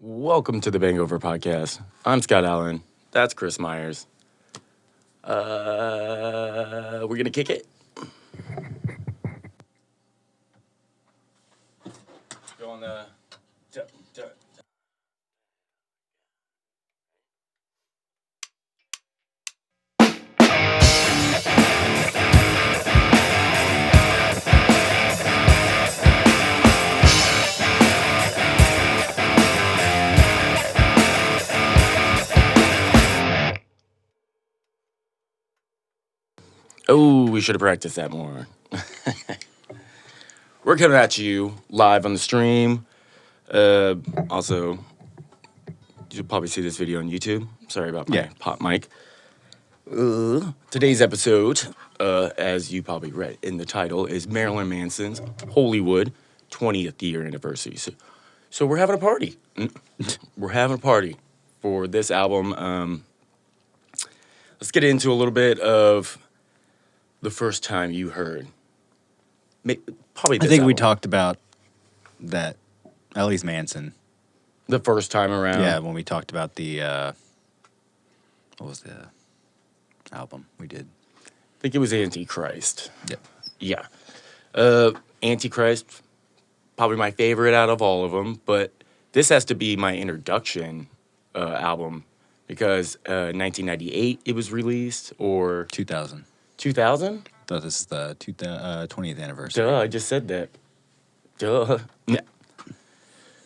Welcome to the BANGover Podcast. I'm Scott Allen. That's Chris Myers. We're gonna kick it. Go on the. Oh, we should have practiced that more. We're coming at you live on the stream. Also, you'll probably see this video on YouTube. Sorry about my pop mic. Today's episode, as you probably read in the title, is Marilyn Manson's Hollywood 20th year anniversary. So we're having a party. We're having a party for this album. Let's get into a little bit of the first time you heard. Probably this I think we album. talked about that, at least Manson. The first time around. Yeah, when we talked about the, what was the album we did? I think it was Antichrist. Yep. Yeah. Antichrist, probably my favorite out of all of them, but this has to be my introduction album because 1998 it was released, or 2000. 2000? So this is the 20th anniversary. Duh, I just said that. Duh.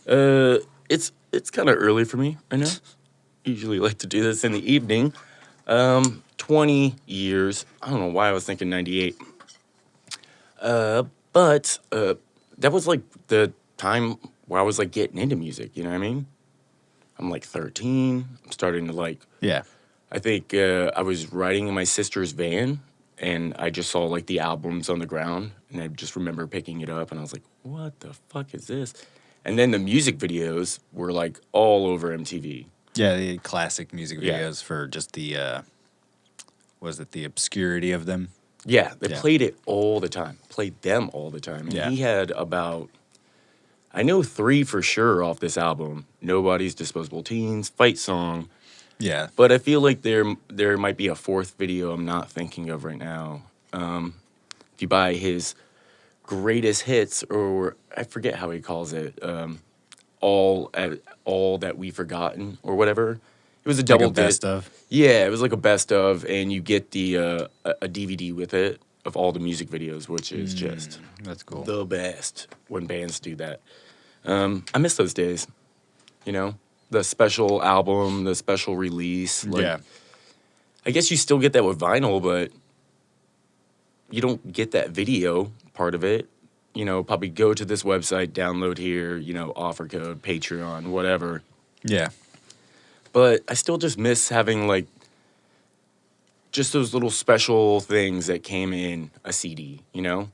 It's kind of early for me right now. Usually like to do this in the evening. 20 years. I don't know why I was thinking 98. But that was like the time where I was like getting into music, you know what I mean? I'm like 13. I'm starting to like... Yeah. I think I was riding in my sister's van, and I just saw like the albums on the ground, and I just remember picking it up, and I was like, what the fuck is this? And then the music videos were like all over MTV. Yeah, the classic music Yeah. videos for just the, was it the obscurity of them? Yeah, they played it all the time. Played them all the time. And Yeah. he had about, I know 3 for sure off this album. Nobody's Disposable Teens, Fight Song. Yeah. But I feel like there might be a 4th video I'm not thinking of right now. If you buy his greatest hits, or I forget how he calls it, all that we've forgotten or whatever. It was a double Like a best of? Yeah, it was like a best of, and you get the a DVD with it of all the music videos, which is just That's cool. the best when bands do that. I miss those days, you know, the special album, the special release. Like, yeah. I guess you still get that with vinyl, but you don't get that video part of it. You know, probably go to this website, download here, you know, offer code, Patreon, whatever. Yeah. But I still just miss having, like, just those little special things that came in a CD, you know?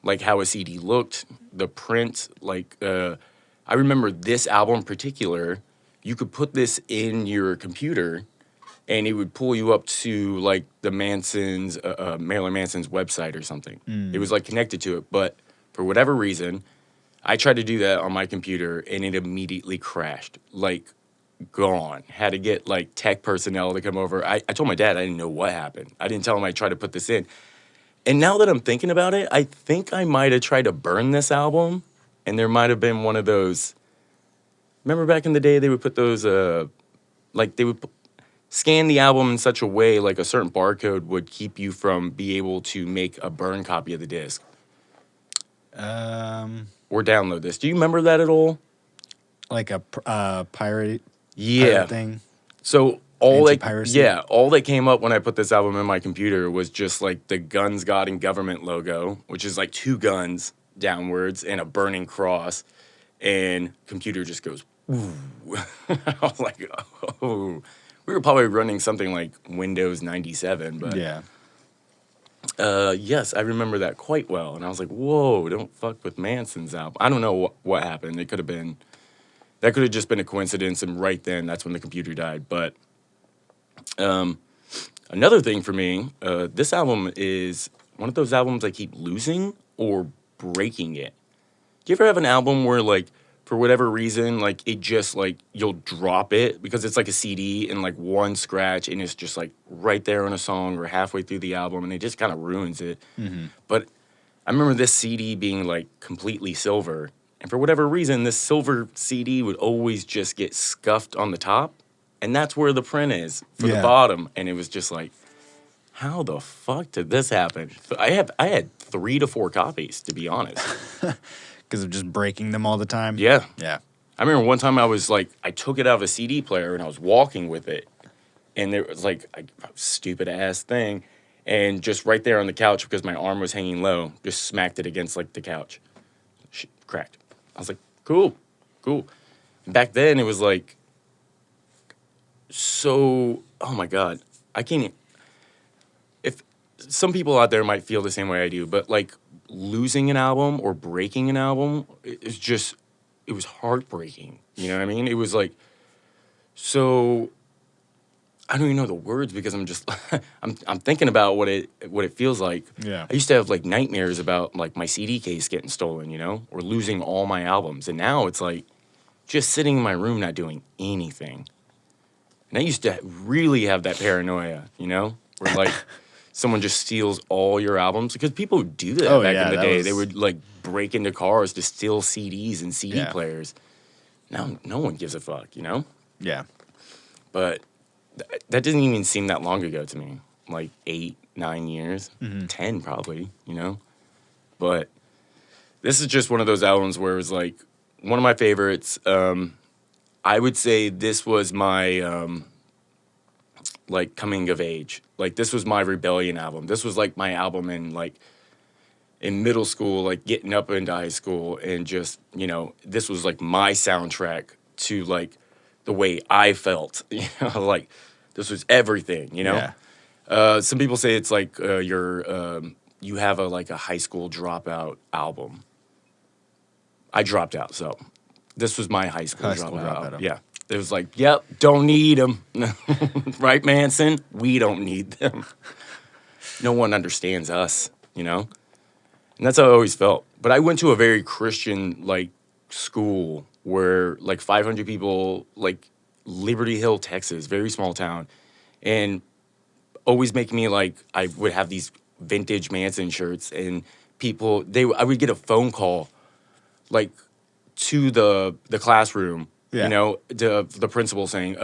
Like how a CD looked, the print, like, I remember this album in particular, you could put this in your computer and it would pull you up to, like, the Manson's, Marilyn Manson's website or something. It was, like, connected to it, but for whatever reason, I tried to do that on my computer and it immediately crashed. Like, gone. Had to get like tech personnel to come over. I told my dad I didn't know what happened. I didn't tell him I tried to put this in. And now that I'm thinking about it, I think I might have tried to burn this album, and there might have been one of those. Remember back in the day they would put those like they would scan the album in such a way like a certain barcode would keep you from be able to make a burn copy of the disc. Or download this. Do you remember that at all? Like a pirate thing? So all Anti-piracy? all that came up when I put this album in my computer was just like the Guns, God, and Government logo, which is like 2 guns downwards and a burning cross, and computer just goes, ooh. I was like, oh. We were probably running something like Windows 97, but Yeah. yes, I remember that quite well, and I was like, whoa, don't fuck with Manson's album. I don't know what happened. It could have been, that could have just been a coincidence, and right then, that's when the computer died. But another thing for me, this album is one of those albums I keep losing or breaking it. Do you ever have an album where, like, for whatever reason, like it just like you'll drop it because it's like a CD and like one scratch and it's just like right there on a song or halfway through the album and it just kind of ruins it. But I remember this CD being like completely silver, and for whatever reason, this silver CD would always just get scuffed on the top, and that's where the print is for the Yeah. bottom. And it was just like, how the fuck did this happen? I had 3 to 4 copies, to be honest. Because of just breaking them all the time. Yeah. Yeah. I remember one time I was like, I took it out of a CD player and I was walking with it. And there was like a stupid ass thing. And just right there on the couch, because my arm was hanging low, just smacked it against like the couch. Cracked. I was like, cool. And back then it was like, so, oh my God. I can't, if some people out there might feel the same way I do, but like losing an album or breaking an album, it's just, it was heartbreaking. You know what I mean? It was like, so I don't even know the words because I'm just I'm thinking about what it feels like. Yeah. I used to have like nightmares about like my CD case getting stolen, you know, or losing all my albums. And now it's like just sitting in my room not doing anything. And I used to really have that paranoia, you know, where like someone just steals all your albums because people would do that back in the day. They would like break into cars to steal CDs and CD players. Now no one gives a fuck, you know? Yeah. But that doesn't even seem that long ago to me. Like 8, 9 years, 10 probably, you know? But this is just one of those albums where it was like one of my favorites. I would say this was my like coming of age. Like this was my rebellion album. This was like my album in middle school, like getting up into high school, and just, you know, this was like my soundtrack to like the way I felt, you know, like this was everything, you know? Yeah. Some people say it's like you have like a high school dropout album. I dropped out, so this was my high school dropout album. Yeah. It was like, yep, don't need them. Right, Manson? We don't need them. No one understands us, you know? And that's how I always felt. But I went to a very Christian, like, school where, like, 500 people, like, Liberty Hill, Texas, very small town. And always making me, like, I would have these vintage Manson shirts. And people, I would get a phone call, like, to the classroom. Yeah. You know, the principal saying,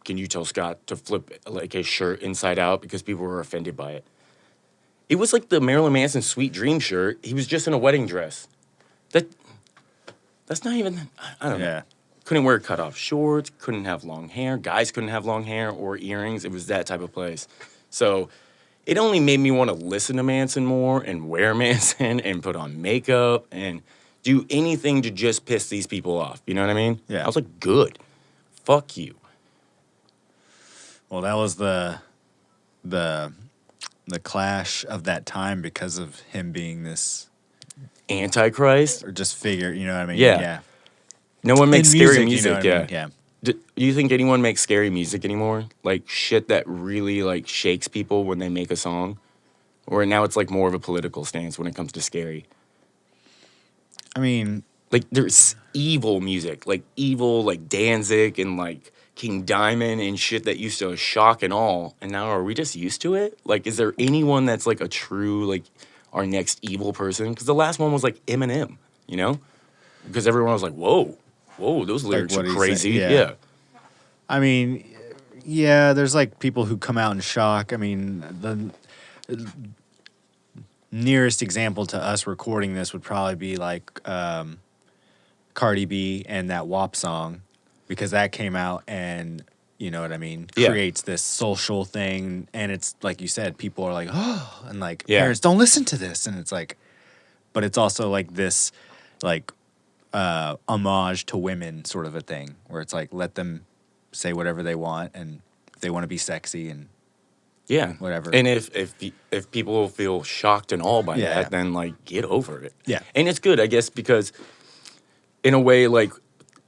can you tell Scott to flip, like, his shirt inside out because people were offended by it. It was like the Marilyn Manson Sweet Dream shirt. He was just in a wedding dress. That's not even, I don't know. Couldn't wear cut-off shorts, couldn't have long hair. Guys couldn't have long hair or earrings. It was that type of place. So it only made me want to listen to Manson more and wear Manson and put on makeup and do anything to just piss these people off. You know what I mean? Yeah. I was like, good. Fuck you. Well, that was the clash of that time because of him being this Antichrist? or just figure, you know what I mean? Yeah. No one makes scary music, you know what I mean? Yeah. Do you think anyone makes scary music anymore? Like shit that really like shakes people when they make a song? Or now it's like more of a political stance when it comes to scary? I mean, like there's evil music, like Danzig and like King Diamond and shit that used to shock and all. And now are we just used to it? Like, is there anyone that's like a true, like our next evil person? Because the last one was like Eminem, you know? Because everyone was like, whoa, those lyrics like are crazy. Yeah. I mean, yeah, there's like people who come out in shock. I mean, the nearest example to us recording this would probably be like Cardi B and that WAP song, because that came out and, you know what I mean, creates this social thing. And it's like you said, people are like, oh, and like parents don't listen to this. And it's like, but it's also like this, like, homage to women sort of a thing where it's like, let them say whatever they want, and if they want to be sexy and whatever. And if people feel shocked and all by that, then like get over it. Yeah. And it's good, I guess, because in a way, like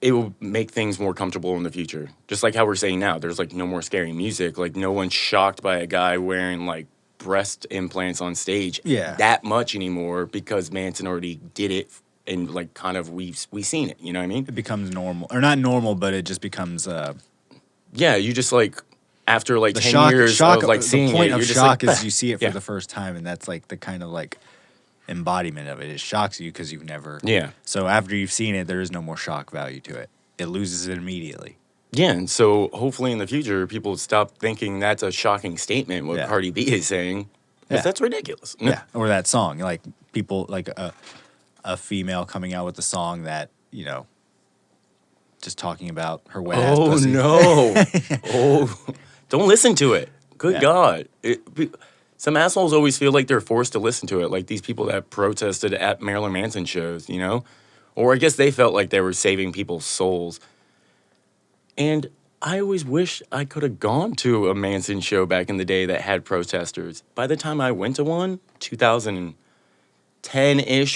it will make things more comfortable in the future. Just like how we're saying now, there's like no more scary music. Like no one's shocked by a guy wearing like breast implants on stage that much anymore because Manson already did it and like kind of we've seen it. You know what I mean? It becomes normal, or not normal, but it just becomes yeah. You just like after like the 10 years of like seeing the point it, of you're just shock like, is you see it for yeah. the first time, and that's like the kind of like embodiment of it. It shocks you because you've never. Yeah. So after you've seen it, there is no more shock value to it. It loses it immediately. Yeah, and so hopefully in the future, people stop thinking that's a shocking statement, what Cardi B is saying, because that's ridiculous. Yeah, or that song. Like, people, like a female coming out with a song that, you know, just talking about her wet ass pussy. Oh, no. Oh, don't listen to it. Good God. Some assholes always feel like they're forced to listen to it, like these people that protested at Marilyn Manson shows, you know? Or I guess they felt like they were saving people's souls. And I always wish I could have gone to a Manson show back in the day that had protesters. By the time I went to one, 2010-ish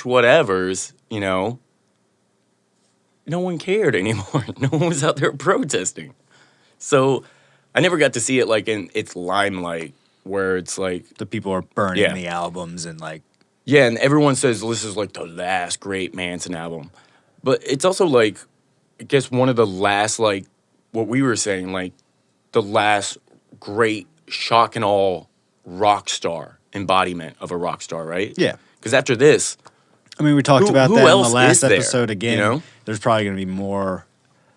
whatevers, you know, no one cared anymore. No one was out there protesting. So I never got to see it like in its limelight where it's like... The people are burning the albums and like... Yeah, and everyone says this is like the last great Manson album. But it's also like, I guess one of the last like, what we were saying, like the last great shock and awe rock star embodiment of a rock star, right? Yeah. Because after this, I mean, we talked about that in the last episode again. You know? There's probably going to be more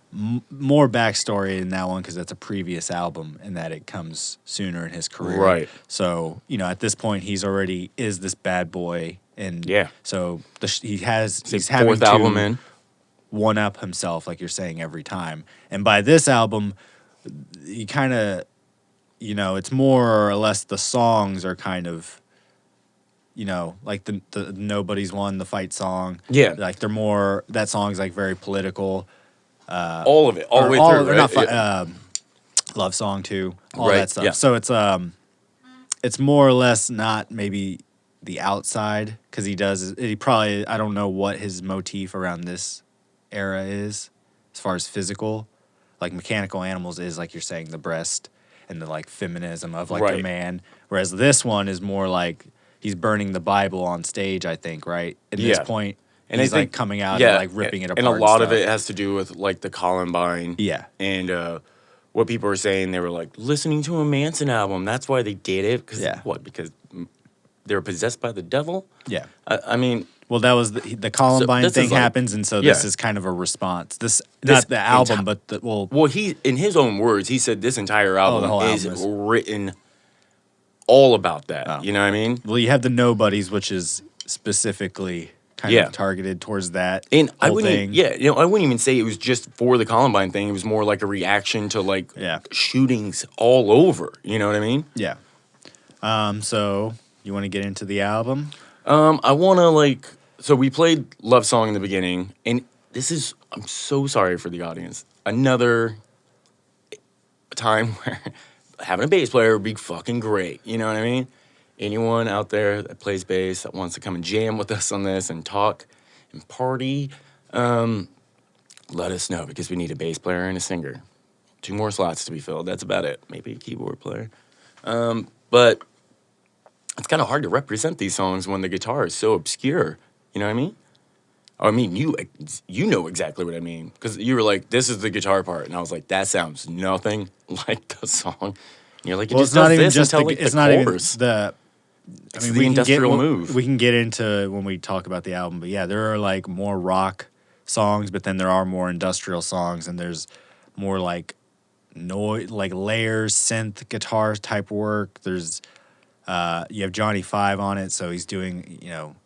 backstory in that one because that's a previous album and that it comes sooner in his career. Right. So, you know, at this point, he's already is this bad boy. And so he's having fourth album in. One up himself, like you're saying, every time. And by this album, you kind of, you know, it's more or less the songs are kind of, you know, like the Nobody's One, the fight song. Yeah. Like they're more, that song's like very political. All of it, all the way through. Right? Love song too, all that stuff. Yeah. So it's more or less not maybe the outside because he probably, I don't know what his motif around this era is as far as physical, like Mechanical Animals is like you're saying the breast and the like feminism of like your man, whereas this one is more like he's burning the Bible on stage, I think, right at this point, and he's like coming out and like ripping it apart, and a lot of it has to do with like the Columbine, and what people were saying, they were like listening to a Manson album, that's why they did it, because because they were possessed by the devil. I mean, well, that was the Columbine thing happens, and so this is kind of a response. This not the album, but well, he in his own words, he said this entire album is written all about that. You know what I mean? Well, you have the Nobodies, which is specifically kind of targeted towards that. And I wouldn't, I wouldn't even say it was just for the Columbine thing. It was more like a reaction to like shootings all over. You know what I mean? Yeah. So you want to get into the album? I want to so we played Love Song in the beginning, and I'm so sorry for the audience. Another time where having a bass player would be fucking great. You know what I mean? Anyone out there that plays bass that wants to come and jam with us on this and talk and party, let us know because we need a bass player and a singer. 2 more slots to be filled. That's about it. Maybe a keyboard player. But it's kind of hard to represent these songs when the guitar is so obscure. You know what I mean? I mean, you know exactly what I mean. Because you were like, this is the guitar part. And I was like, that sounds nothing like the song. And you're like, it's not even just it's not even the... I mean, the industrial move. We can get into when we talk about the album. But yeah, there are like more rock songs, but then there are more industrial songs. And there's more like noise, like layers, synth, guitar type work. There's... you have Johnny Five on it, so he's doing, you know,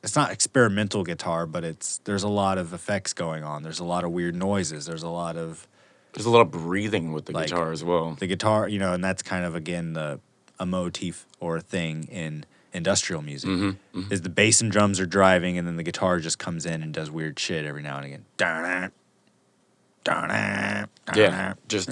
it's not experimental guitar, but there's a lot of effects going on. There's a lot of weird noises. There's a lot of breathing with the guitar as well. The guitar, you know, and that's kind of again a motif or a thing in industrial music. Is the bass and drums are driving, and then the guitar just comes in and does weird shit every now and again. Yeah, just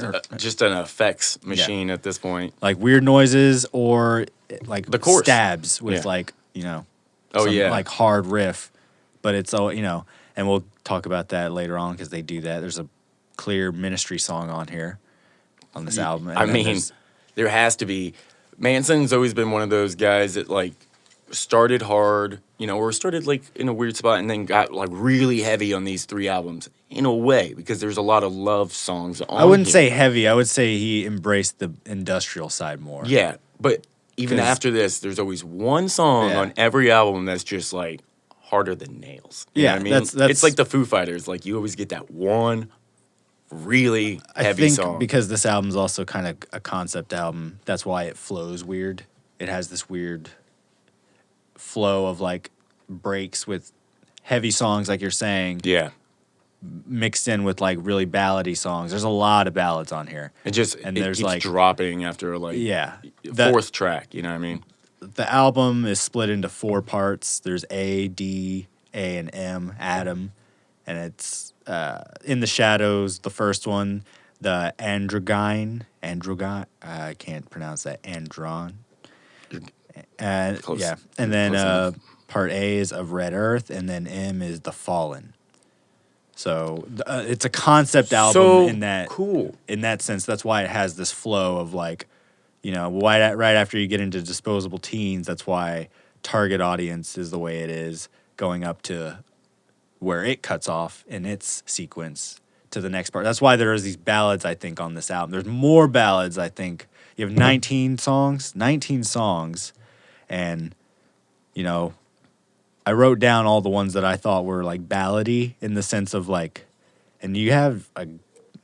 an effects machine at this point. Like weird noises or like the chorus stabs with like, you know, like hard riff. But it's all, you know, and we'll talk about that later on because they do that. There's a clear Ministry song on here on this album. And I mean, there has to be. Manson's always been one of those guys that like started hard, or started like in a weird spot and then got like really heavy on these 3 albums in a way because there's a lot of love songs on I wouldn't here. say heavy. I would say he embraced the industrial side more. Yeah, but even after this, there's always one song on every album that's just like harder than nails. You know what I mean? That's it's like the Foo Fighters. Like you always get that one really heavy song. Because this album's also kind of a concept album, that's why it flows weird. It has this weird flow of like breaks with heavy songs, like you're saying. Yeah. Mixed in with like really ballady songs. There's a lot of ballads on here. There's keeps like dropping after like fourth track. You know what I mean? The album is split into 4 parts. There's A, D, A, and M, Adam, and it's In the Shadows, the first one, the Androgyne, I can't pronounce that, Andron. And and then part A is Of Red Earth, and then M is The Fallen. So it's a concept album in that cool. In that sense. That's why it has this flow of like, right after you get into Disposable Teens, that's why target audience is the way it is, going up to where it cuts off in its sequence to the next part. That's why there is these ballads, I think, on this album. There's more ballads, I think. You have 19 songs, and, I wrote down all the ones that I thought were like ballady in the sense of like, and you have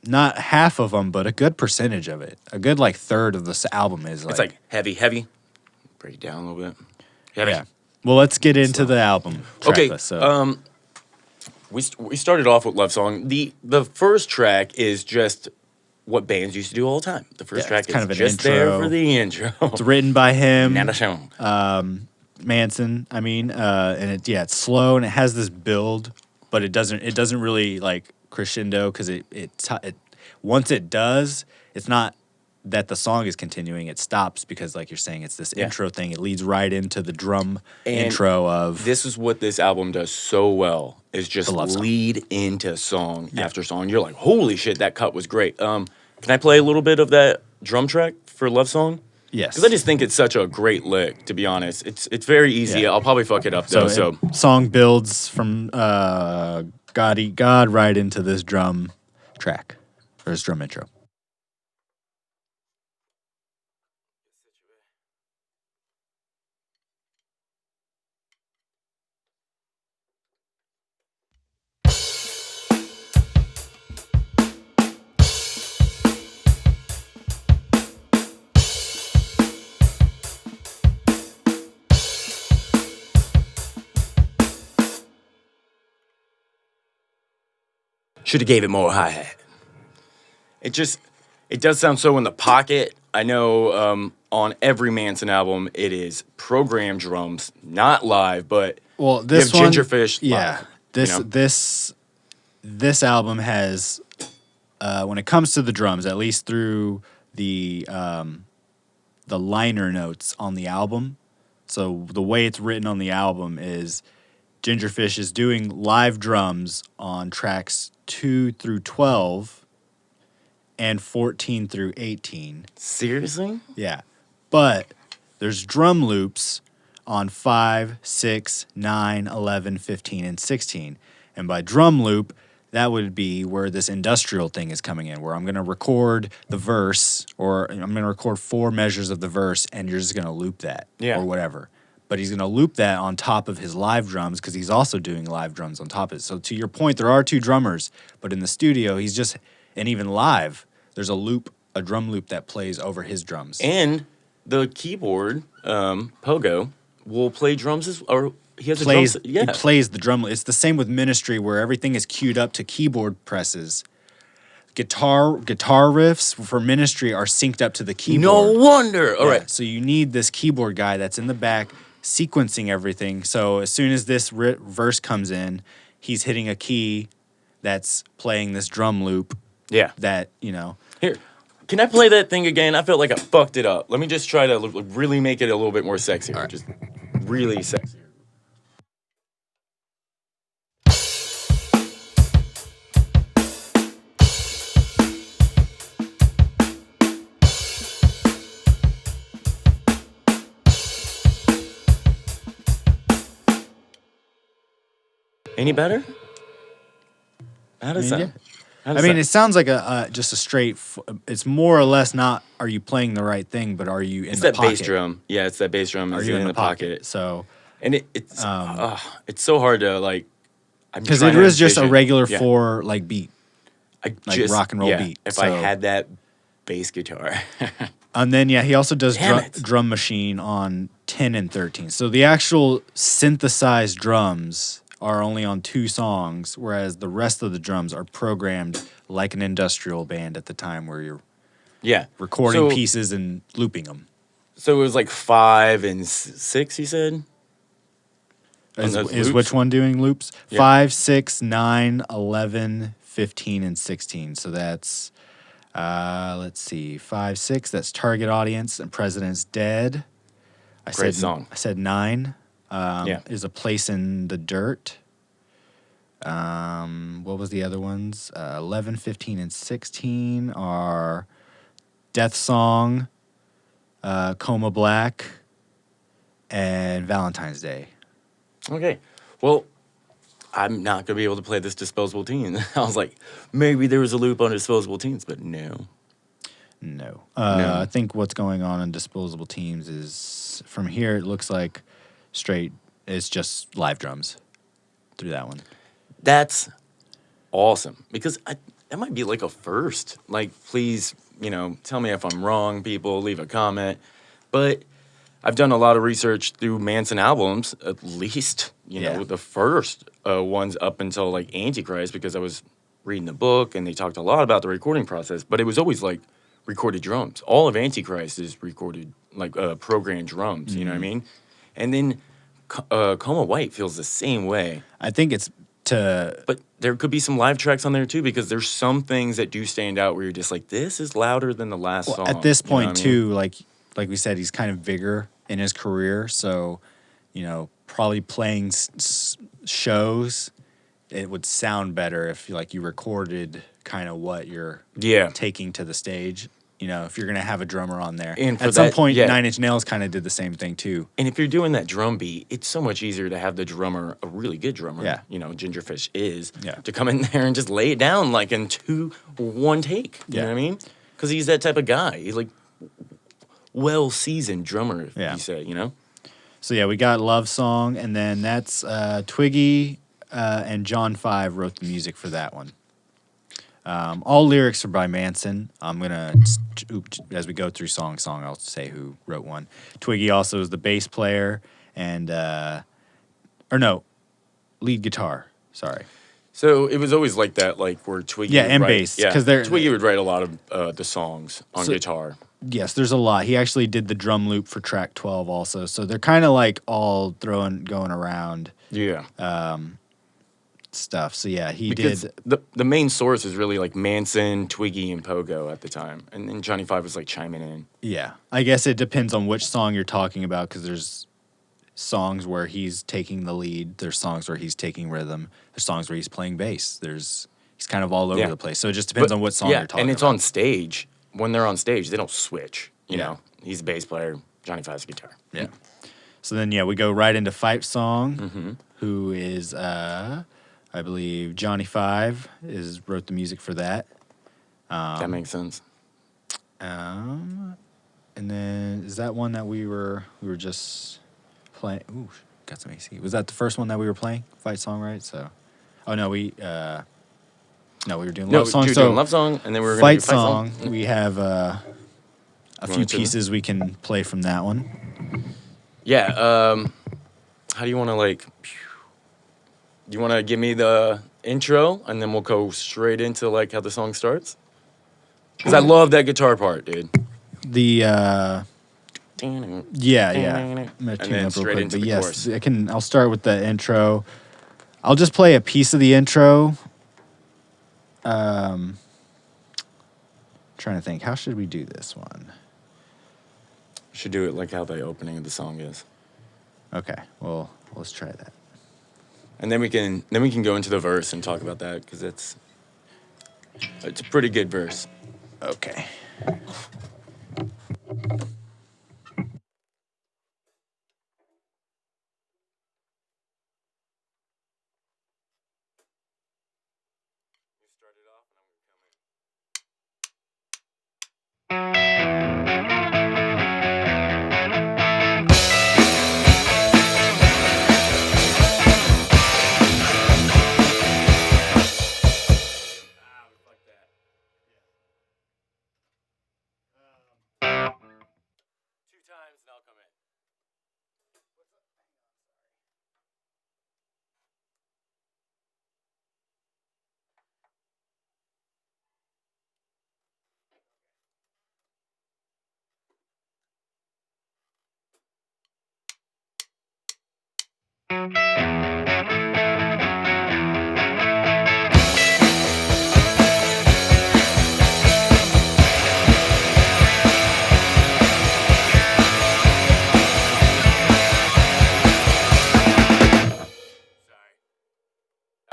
not half of them, but a good percentage of it. A good like third of this album is like, it's like heavy. Break it down a little bit. Heavy. Yeah. Well, let's get into the album. Okay. List, so. We started off with Love Song. The first track is just what bands used to do all the time. The first track is kind of just intro. There for the intro. It's written by him. Not a song. Manson, and it's slow and it has this build, but it doesn't really like crescendo because it once it does, it's not that the song is continuing, it stops because like you're saying, it's this intro thing. It leads right into the drum intro of. This is what this album does so well, is just lead into song after song. You're like, holy shit, that cut was great. Can I play a little bit of that drum track for Love Song? Yes. Because I just think it's such a great lick, to be honest. It's very easy. Yeah. I'll probably fuck it up, though. So song builds from God Eat God right into this drum track, or this drum intro. Should have gave it more hi-hat. It does sound so in the pocket. I know on every Manson album, it is programmed drums, not live, but this you have Gingerfish live. This album has, when it comes to the drums, at least through the liner notes on the album, so the way it's written on the album is Gingerfish is doing live drums on tracks 2 through 12 and 14 through 18. Seriously? Yeah. But there's drum loops on 5, 6, 9, 11, 15, and 16. And by drum loop, that would be where this industrial thing is coming in, where I'm going to record the verse, or I'm going to record 4 measures of the verse, and you're just going to loop that or whatever. But he's going to loop that on top of his live drums because he's also doing live drums on top of it. So to your point, there are 2 drummers, but in the studio, and even live, there's a drum loop that plays over his drums. And the keyboard, Pogo, will play drums he has He plays the drum. It's the same with Ministry, where everything is queued up to keyboard presses. Guitar riffs for Ministry are synced up to the keyboard. No wonder. All right. So you need this keyboard guy that's in the back sequencing everything. So as soon as this verse comes in, he's hitting a key that's playing this drum loop. Yeah. That, Here, can I play that thing again? I felt like I fucked it up. Let me just try to really make it a little bit more sexier. Right. Just really sexy. Any better? How does that? Yeah. How I does mean, that? it sounds like just a straight. It's more or less not. Are you playing the right thing? But are you in It's the that bass pocket? drum. Yeah, it's that bass drum. Are Is you it in in the the pocket? pocket? So, And it's so hard to like. I'm because trying it to was just a envision. regular Yeah, 4 like beat, I like just rock and roll beat. If I So, had that bass guitar, and then yeah, he also does damn it. drum machine on 10 and 13. So the actual synthesized drums are only on 2 songs, whereas the rest of the drums are programmed like an industrial band at the time, where you're Yeah, recording pieces and looping them. So it was like 5 and 6. You said on those Is loops? which one doing loops? Yeah. 5, 6, 9, 11, 15, and 16. So that's, let's see, 5, 6. That's Target Audience and President's Dead. Great song. I said 9 Yeah. is A Place in the Dirt. What was the other ones? 11, 15, and 16 are Death Song, Coma Black, and Valentine's Day. Okay. Well, I'm not gonna be able to play this Disposable Teen. I was like, maybe there was a loop on Disposable Teens, but no. No. No. I think what's going on in Disposable Teams is from here, it looks like straight, it's just live drums through that one. That's awesome because that might be like a first. Like, please, tell me if I'm wrong. People, leave a comment. But I've done a lot of research through Manson albums, at least, the first ones up until like Antichrist, because I was reading the book and they talked a lot about the recording process, but it was always like recorded drums. All of Antichrist is recorded, like programmed drums, you know what I mean? And then Coma White feels the same way. I think it's But there could be some live tracks on there too, because there's some things that do stand out where you're just like, this is louder than the last song. At this point, you know what I mean? too, like we said, he's kind of bigger in his career. So, probably playing shows, it would sound better if you recorded kind of what you're taking to the stage. If you're going to have a drummer on there. And for at some that, point, yeah. 9 Inch Nails kind of did the same thing, too. And if you're doing that drum beat, it's so much easier to have the drummer, a really good drummer, Yeah. Gingerfish is, Yeah. to come in there and just lay it down like in 1 take. You know what I mean? Because he's that type of guy. He's like well-seasoned drummer, if you say, So, yeah, we got Love Song, and then that's Twiggy and John 5 wrote the music for that one. All lyrics are by Manson. I'm going to, as we go through song, I'll say who wrote one. Twiggy also is the bass player and, lead guitar. Sorry. So it was always like that, like where Twiggy would and write, bass. Twiggy would write a lot of the songs on guitar. Yes, there's a lot. He actually did the drum loop for track 12 also. So they're kind of like all going around. Yeah. Stuff. So yeah, because did. The main source is really like Manson, Twiggy, and Pogo at the time. And then Johnny Five was like chiming in. Yeah. I guess it depends on which song you're talking about, because there's songs where he's taking the lead. There's songs where he's taking rhythm. There's songs where he's playing bass. He's kind of all over the place. So it just depends on what song you're talking about. And it's on stage. When they're on stage, they don't switch. You know, he's a bass player, Johnny Five's guitar. Yeah. So then, we go right into Fight Song, who is, I believe, Johnny Five wrote the music for that. That makes sense. And then is that one that we were just playing? Ooh, got some AC. Was that the first one that we were playing? Fight Song, right? So, we were doing Love Song. So doing Love Song, and then we were going to do Fight Song. We have a few pieces we can play from that one. Yeah. How do you want to do you want to give me the intro, and then we'll go straight into how the song starts? Because I love that guitar part, dude. The yeah. I'm gonna tune it up real quick, but yes, chorus. I'll start with the intro. I'll just play a piece of the intro. Trying to think, how should we do this one? Should do it like how the opening of the song is. Okay, well, let's try that. And then we can go into the verse and talk about that, because it's a pretty good verse. Okay. That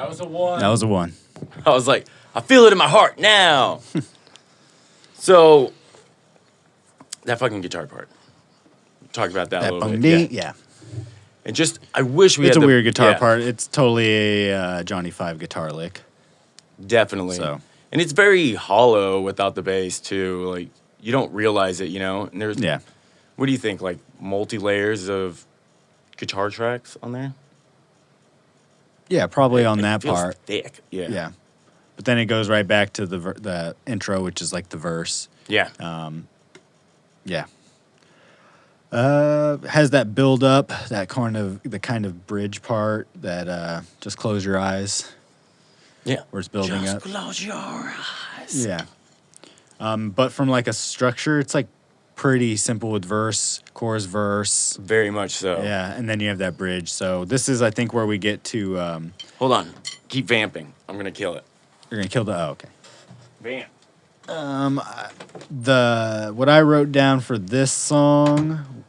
was a 1. That was a 1. I was like, I feel it in my heart now. So, that fucking guitar part. Talk about that a little bit. Yeah. And just, I wish we It's had a weird guitar part. It's totally a Johnny Five guitar lick. Definitely. So. And it's very hollow without the bass, too. Like, you don't realize it, you know? And there's, what do you think? Like, multi-layers of guitar tracks on there? Yeah, probably on that feels part. Thick, yeah. Yeah. But then it goes right back to the intro, which is like the verse. Yeah. Yeah. Has that build up, the kind of bridge part that just close your eyes. Yeah. Where it's building just up. Close your eyes. Yeah. But from like a structure, it's like pretty simple with verse, chorus, verse. Very much so. Yeah, and then you have that bridge. So this is, I think, where we get to. Hold on. Keep vamping. I'm gonna kill it. You're gonna kill the. Oh, okay. Vamp. What I wrote down for this song,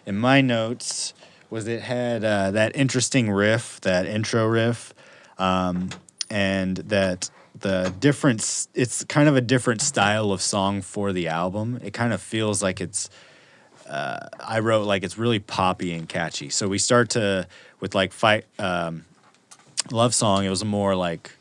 in my notes, was it had that interesting riff, that intro riff, and that the difference. It's kind of a different style of song for the album. It kind of feels like it's. I wrote like it's really poppy and catchy. So we start with like Love Song. It was more like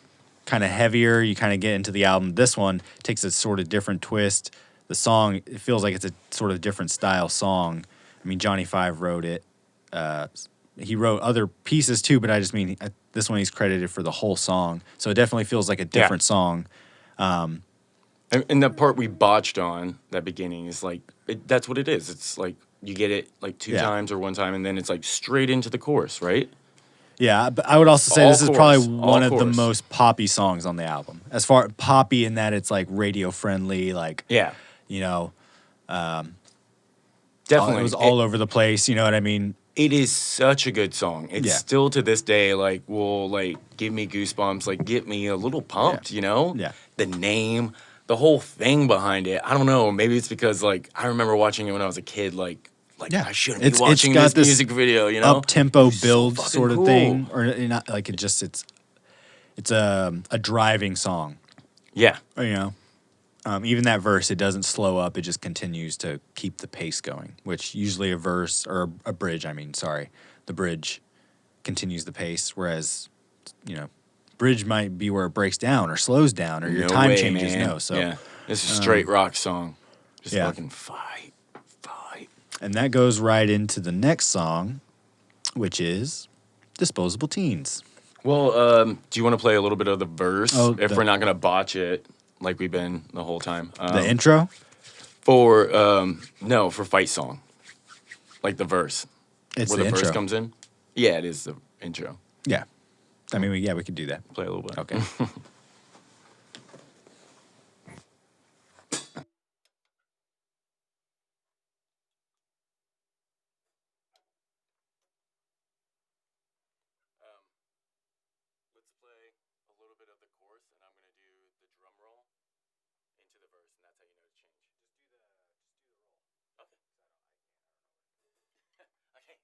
kind of heavier. You kind of get into the album. This one takes a sort of different twist. The song, it feels like it's a sort of different style song. I mean, Johnny Five wrote it. He wrote other pieces too, but I just mean this one he's credited for the whole song. So it definitely feels like a different song. And the part we botched on, that beginning, is like, that's what it is. It's like, you get it like 2 times or 1 time, and then it's like straight into the chorus, right? Yeah, but I would also say this is probably one of the most poppy songs on the album. As far poppy in that it's like radio friendly, like you know, definitely it was all over the place. You know what I mean? It is such a good song. It's still to this day like will like give me goosebumps, like get me a little pumped. You know? Yeah. The name, the whole thing behind it. I don't know. Maybe it's because like I remember watching it when I was a kid. Like I shouldn't be watching this music video, you know? Up-tempo build sort of thing. Or not like it's a driving song. Yeah. You know? Even that verse, it doesn't slow up. It just continues to keep the pace going, which usually a verse, or a bridge, the bridge continues the pace, whereas, you know, bridge might be where it breaks down or slows down or your time changes. Man. No, so. Yeah. This is a straight rock song. Just fucking fight. And that goes right into the next song, which is Disposable Teens. Well, do you want to play a little bit of the verse if we're not going to botch it like we've been the whole time? The intro? No, for Fight Song. Like the verse. It's where the verse intro. comes in? Yeah, it is the intro. Yeah. I mean, we could do that. Play a little bit. Okay. Let's play a little bit of the chorus, and I'm going to do the drum roll into the verse, and that's how you know to change. Just do the roll. Okay. Okay.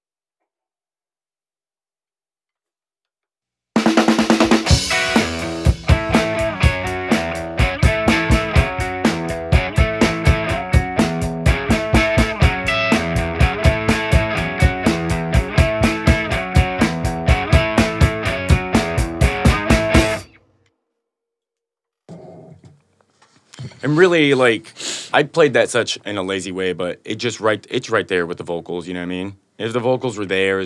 And really, like, I played that such in a lazy way, but it's right there with the vocals. You know what I mean? If the vocals were there,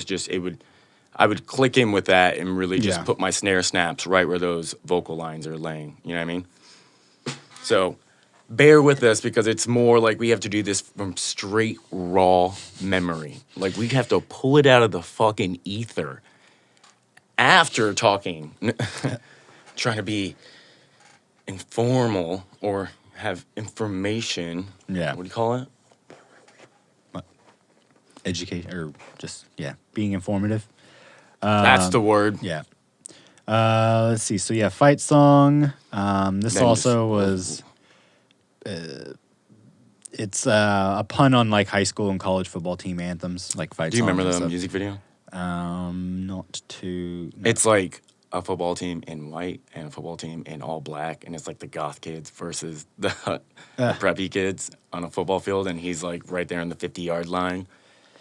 I would click in with that and really just put my snare snaps right where those vocal lines are laying. You know what I mean? So bear with us because it's more like we have to do this from straight raw memory. Like we have to pull it out of the fucking ether after talking, trying to be informal or have information. Yeah. What do you call it? education or just being informative. That's the word. Yeah. Let's see. So yeah, fight song. This Then also was. It's a pun on like high school and college football team anthems, like fight Do you song remember and the stuff. music video? Not too. No. It's like a football team in white and a football team in all black, and it's like the goth kids versus the preppy kids on a football field, and he's like right there on the 50-yard line,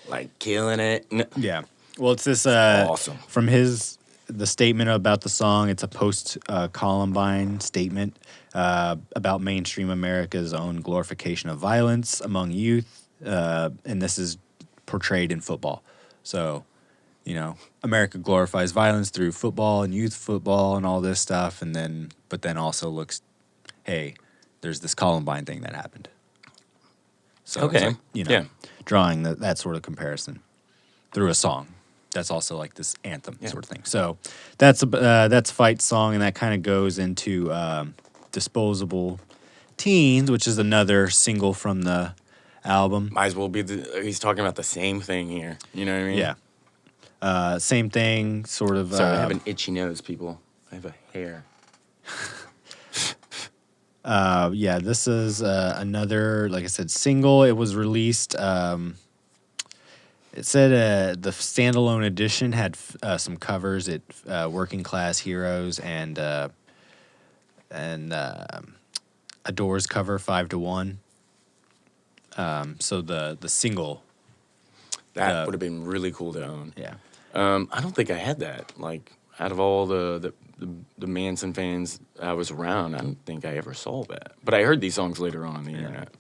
like killing it. Yeah. Well, it's this Awesome. from the statement about the song. It's a post Columbine statement about mainstream America's own glorification of violence among youth, and this is portrayed in football. So, America glorifies violence through football and youth football and all this stuff, but then also looks, hey, there's this Columbine thing that happened. So Okay. it's like, drawing that sort of comparison through a song. That's also like this anthem sort of thing. So that's fight song, and that kind of goes into Disposable Teens, which is another single from the album. Might as well be he's talking about the same thing here. You know what I mean? Yeah. Same thing, sort of. Sorry, I have an itchy nose, people. I have a hair. This is another, like I said, single. It was released. It said the standalone edition had some covers. Working Class Heroes and a Doors cover 5 to 1. So the single That would have been really cool to own. Yeah. I don't think I had that. Like, out of all the Manson fans I was around, I don't think I ever saw that. But I heard these songs later on the internet.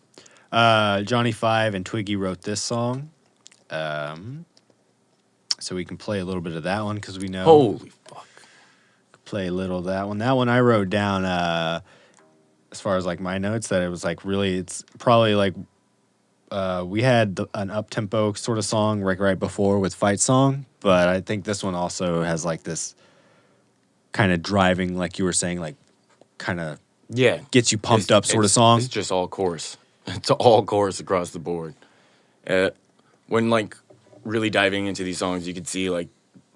Johnny Five and Twiggy wrote this song. So we can play a little bit of that one because we know. Holy fuck. Play a little of that one. That one I wrote down as far as like my notes that it was like really, it's probably like we had an up-tempo sort of song right before with Fight Song, but I think this one also has like this kind of driving, like you were saying, like kind of gets you pumped up sort of song. It's just all chorus. It's all chorus across the board. When like really diving into these songs, you could see like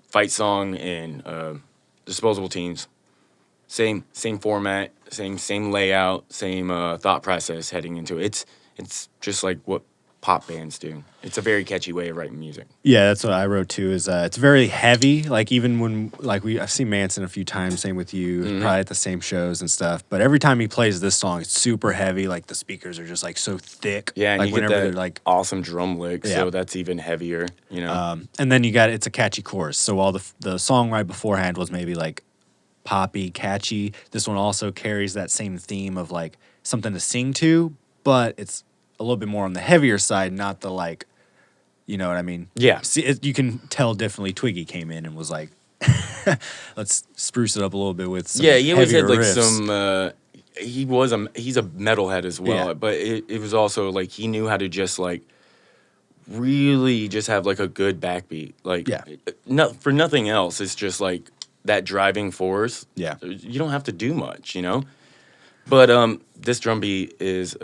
Fight Song and Disposable Teens, same format, same layout, same thought process heading into it. It's just like what pop bands do. It's a very catchy way of writing music. Yeah, that's what I wrote too. Is it's very heavy. Like even when I've seen Manson a few times. Same with you, probably at the same shows and stuff. But every time he plays this song, it's super heavy. Like the speakers are just like so thick. Yeah, and like you whenever get that they're like awesome drum lick, so that's even heavier. You know. And then it's a catchy chorus. So while the song right beforehand was maybe like poppy, catchy, this one also carries that same theme of like something to sing to, but it's a little bit more on the heavier side, not the like, you know what I mean? Yeah. See, you can tell definitely Twiggy came in and was like, let's spruce it up a little bit with some he always had like riffs. some. He's a metalhead as well, but it was also like he knew how to just like really just have like a good backbeat. Like for nothing else, it's just like that driving force. Yeah, you don't have to do much, you know. But this drum beat is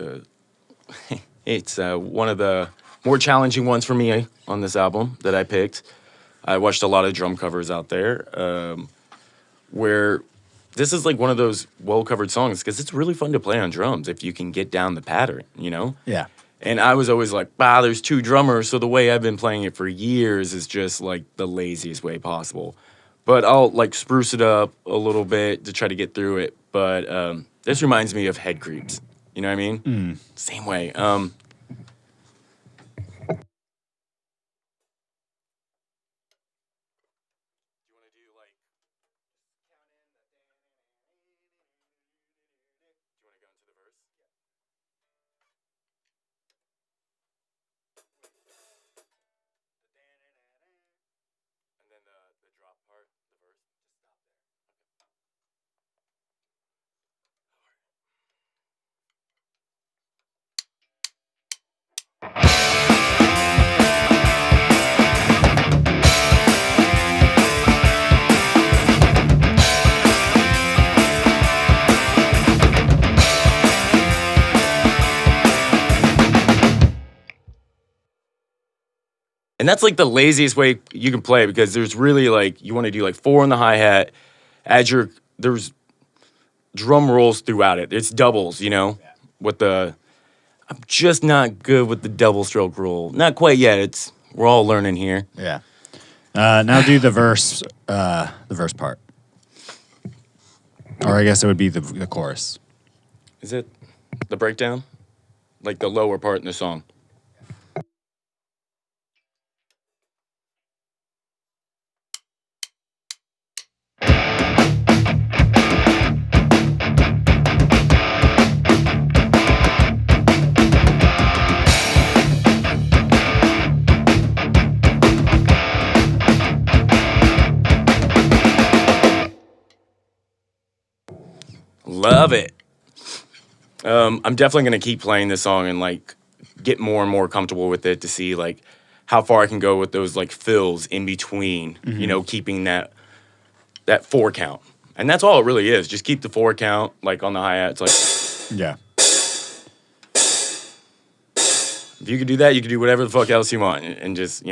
it's one of the more challenging ones for me on this album that I picked. I watched a lot of drum covers out there where this is like one of those well-covered songs because it's really fun to play on drums if you can get down the pattern, you know? Yeah. And I was always like, there's two drummers, so the way I've been playing it for years is just like the laziest way possible. But I'll like spruce it up a little bit to try to get through it. But this reminds me of Head Creeps. You know what I mean? Same way. And that's like the laziest way you can play because there's really like, you want to do like 4 on the hi-hat, there's drum rolls throughout it. It's doubles, you know, with I'm just not good with the double stroke roll. Not quite yet. We're all learning here. Yeah. Now do the verse part. Or I guess it would be the chorus. Is it the breakdown? Like the lower part in the song? Love it. I'm definitely gonna keep playing this song and like get more and more comfortable with it to see like how far I can go with those like fills in between. You know, keeping that 4 count, and that's all it really is. Just keep the 4 count like on the hi-hat. It's like Yeah. if you could do that, you could do whatever the fuck else you want, and just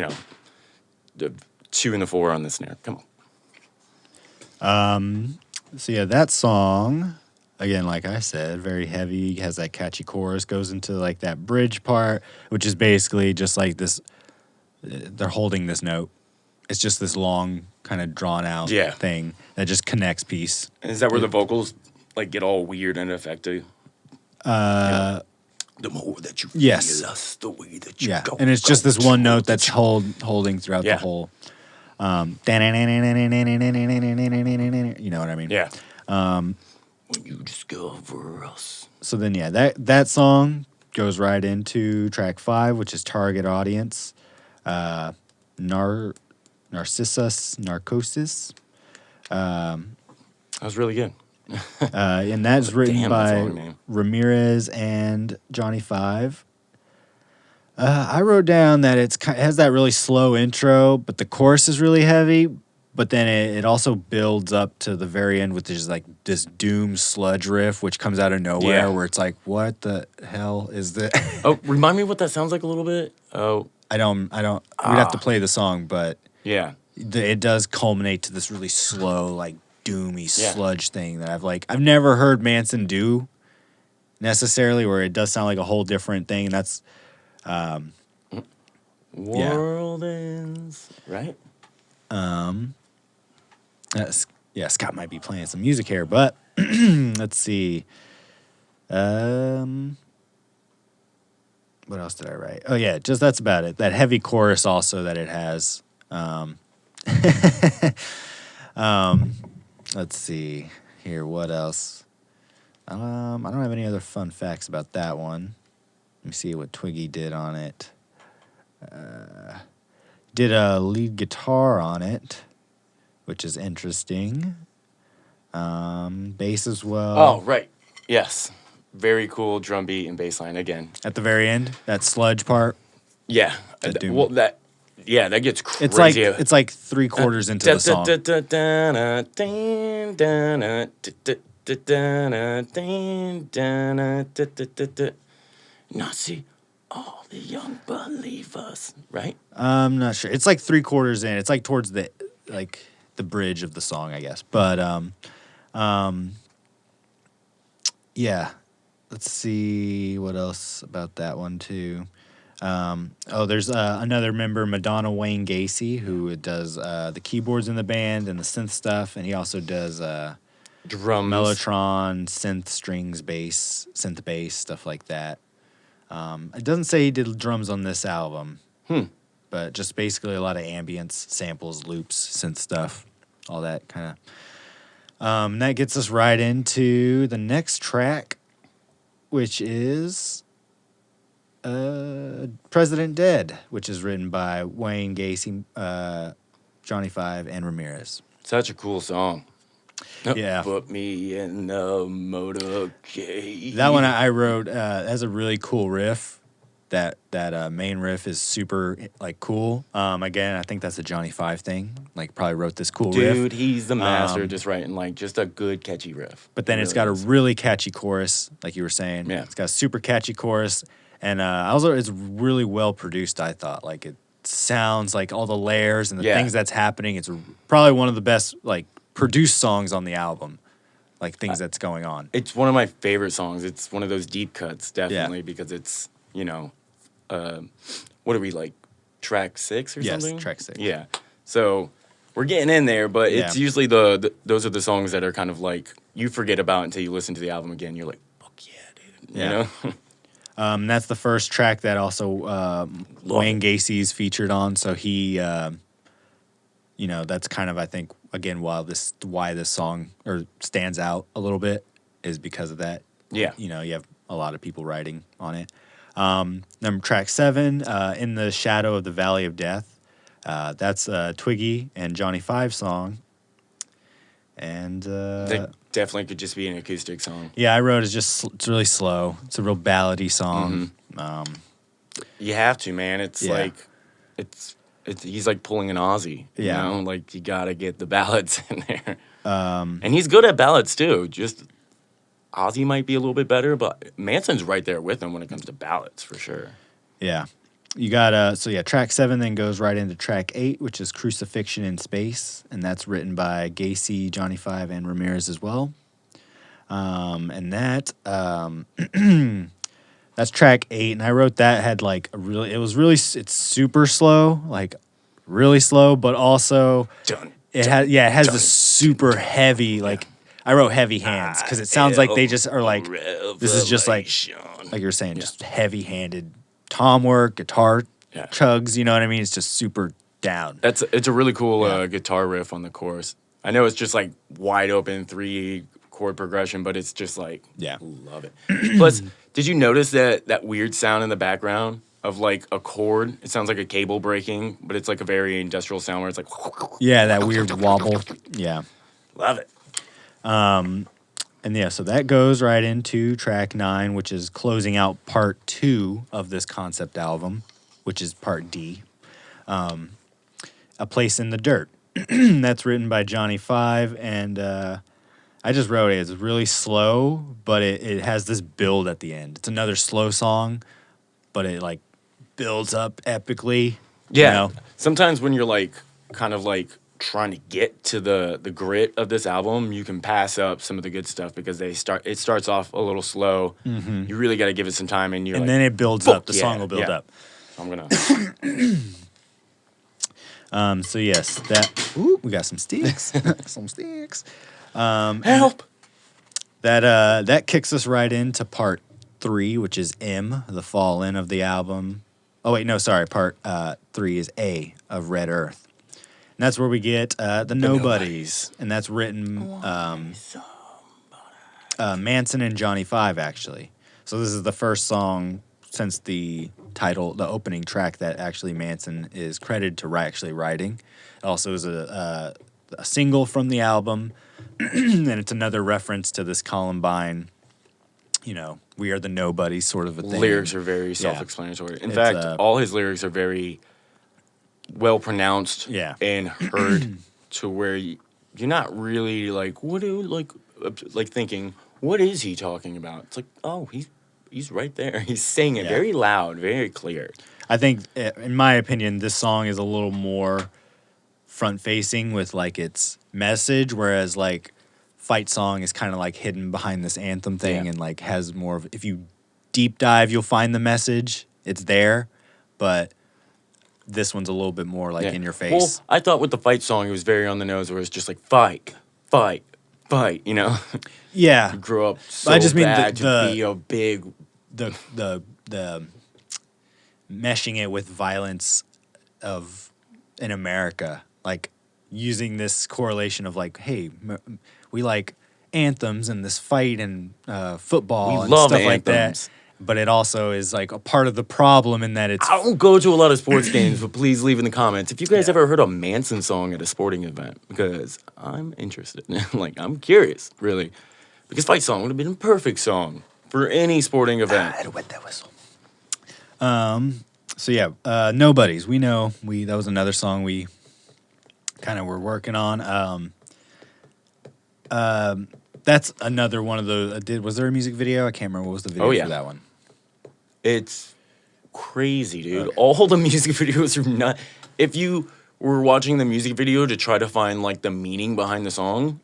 chewing the 4 on the snare. Come on. So yeah, that song. Again, like I said, very heavy, has that catchy chorus, goes into like that bridge part, which is basically just like this, they're holding this note. It's just this long, kind of drawn out thing that just connects piece. And is that where the vocals like get all weird and effective? The more that you feel us, the way that you go. And it's just this one note that's holding throughout the whole. You know what I mean? Yeah. When you discover us. So then, that song goes right into track 5, which is Target Audience, Narcissus Narcosis. That was really good. And that's written by Ramirez and Johnny Five. I wrote down that it has that really slow intro, but the chorus is really heavy. But then it also builds up to the very end with this like this doom sludge riff, which comes out of nowhere, where it's like, what the hell is this? Oh, remind me what that sounds like a little bit. Oh, I don't. We'd have to play the song, but it does culminate to this really slow, like doomy sludge thing that I've never heard Manson do necessarily, where it does sound like a whole different thing. And that's World Ends, right? Scott might be playing some music here, but let's see. What else did I write? Oh yeah, just that's about it. That heavy chorus also that it has. Let's see here. What else? I don't have any other fun facts about that one. Let me see what Twiggy did on it. Did a lead guitar on it, which is interesting. Bass as well. Oh, right. Yes. Very cool drum beat and bass line again. At the very end, that sludge part. Yeah. That gets crazy. It's like 3/4 into the song. Nazi, all the young believers, right? I'm not sure. It's like 3/4 in. It's like towards the bridge of the song, I guess. But yeah. Let's see what else about that one too. There's another member, Madonna Wayne Gacy, who does the keyboards in the band and the synth stuff, and he also does drums, mellotron, synth strings, synth bass, stuff like that. It doesn't say he did drums on this album, but just basically a lot of ambience, samples, loops, synth stuff, all that kind of. And that gets us right into the next track, which is President Dead, which is written by Wayne Gacy, Johnny Five, and Ramirez. Such a cool song. Yeah. Put me in the motorcade. That one I wrote has a really cool riff. That main riff is super like cool. Again, I think that's a Johnny Five thing. Like probably wrote this cool riff. Dude, he's the master just writing like just a good catchy riff. But then it's got a really catchy chorus, like you were saying. Yeah. It's got a super catchy chorus, and also it's really well produced. I thought like sounds, like all the layers and the things that's happening. It's probably one of the best like produced songs on the album, like things that's going on. It's one of my favorite songs. It's one of those deep cuts, definitely, because it's, you know, what are we, like, track 6 or something? Yes, track 6. Yeah. So we're getting in there, but it's usually those are the songs that are kind of like you forget about until you listen to the album again. You're like, fuck yeah, dude. You know? That's the first track that also Wayne Gacy's featured on. So he, you know, that's kind of, I think, again, why this song stands out a little bit is because of that. Yeah. You know, you have a lot of people writing on it. Track 7, In the Shadow of the Valley of Death. That's a Twiggy and Johnny Five song. And that definitely could just be an acoustic song. Yeah, I wrote it's really slow. It's a real ballady song. Mm-hmm. You have to, man. It's like he's like pulling an Ozzy. You know? Like you gotta get the ballads in there. And he's good at ballads too. Just Ozzy might be a little bit better, but Manson's right there with him when it comes to ballads for sure. Yeah. You got track 7 then goes right into track 8, which is Crucifixion in Space, and that's written by Gacy, Johnny Five, and Ramirez as well. And that that's track 8, and I wrote that had like it's super slow, like really slow, but also it has this super heavy like. I wrote heavy hands because it sounds like they just are like, this is just like you're saying, just heavy-handed tom work, guitar chugs, you know what I mean? It's just super down. It's a really cool guitar riff on the chorus. I know it's just like wide open 3-chord progression, but it's just like, love it. Plus, did you notice that weird sound in the background of like a chord? It sounds like a cable breaking, but it's like a very industrial sound where it's like, that weird wobble. Yeah. Love it. So that goes right into track 9, which is closing out part 2 of this concept album, which is part D. A Place in the Dirt. That's written by Johnny Five, and I just wrote it. It's really slow, but it has this build at the end. It's another slow song, but it like builds up epically. Yeah. You know? Sometimes when you're like kind of like trying to get to the grit of this album, you can pass up some of the good stuff because it starts off a little slow. Mm-hmm. You really got to give it some time, and then it builds up. The song will build up. I'm gonna. So yes, we got some sticks. Some sticks. Help. That kicks us right into part 3, which is M, the fall in of the album. Oh wait, no, sorry. Part 3 is A of Red Earth. And that's where we get the Nobodies. And that's written Manson and Johnny Five, actually. So this is the first song since the opening track that actually Manson is credited to actually writing. It also is a single from the album. And it's another reference to this Columbine, you know, we are the nobodies sort of a thing. Lyrics are very self-explanatory. In fact, all his lyrics are very well pronounced and heard to where you're not really like thinking, what is he talking about? It's like, oh, he's right there. He's saying it very loud, very clear. I think, in my opinion, this song is a little more front-facing with like its message, whereas like Fight Song is kind of like hidden behind this anthem thing and like has more of, if you deep dive, you'll find the message. It's there, but this one's a little bit more like in your face. Well, I thought with the Fight Song, it was very on the nose, where it's just like fight, fight, fight. You know? Yeah. You grew up so I just mean bad to be a big the meshing it with violence in America, like using this correlation of like, hey, we like anthems and this fight and football and stuff anthems. Like that. But it also is like a part of the problem in that it's... I don't go to a lot of sports games, but please leave in the comments if you guys ever heard a Manson song at a sporting event, because I'm interested. Like, I'm curious, really. Because Fight Song would have been a perfect song for any sporting event. I had to wet that whistle. So yeah, Nobodies. We know that was another song we kind of were working on. That's another one of those. Was there a music video? I can't remember what was the video for that one. It's crazy, dude. Okay. All the music videos are not. If you were watching the music video to try to find like the meaning behind the song,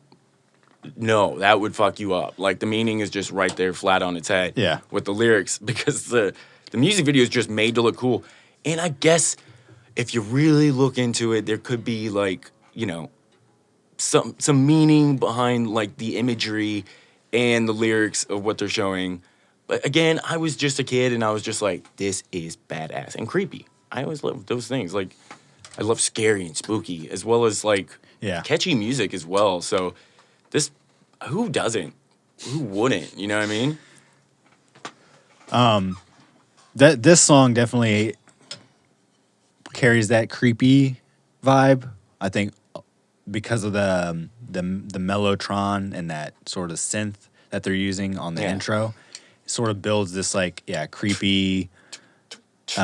no, that would fuck you up. Like the meaning is just right there, flat on its head. Yeah. With the lyrics, because the music video is just made to look cool. And I guess if you really look into it, there could be like, you know, some meaning behind like the imagery and the lyrics of what they're showing. But again, I was just a kid and I was just like, this is badass and creepy. I always love those things. Like I love scary and spooky as well as like catchy music as well. So this, who doesn't? Who wouldn't? You know what I mean? This song definitely carries that creepy vibe. I think because of the mellotron and that sort of synth that they're using on the intro, it sort of builds this like creepy. It's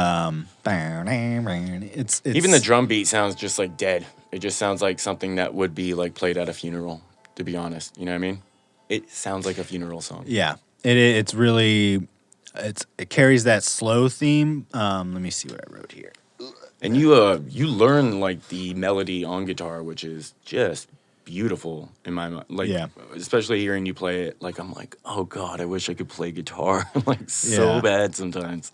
even the drum beat sounds just like dead. It just sounds like something that would be like played at a funeral. To be honest, you know what I mean? It sounds like a funeral song. Yeah, it's really it carries that slow theme. Let me see what I wrote here. And you learn like the melody on guitar, which is just beautiful in my mind. Like, especially hearing you play it, like I'm like, oh god, I wish I could play guitar. Like so bad sometimes.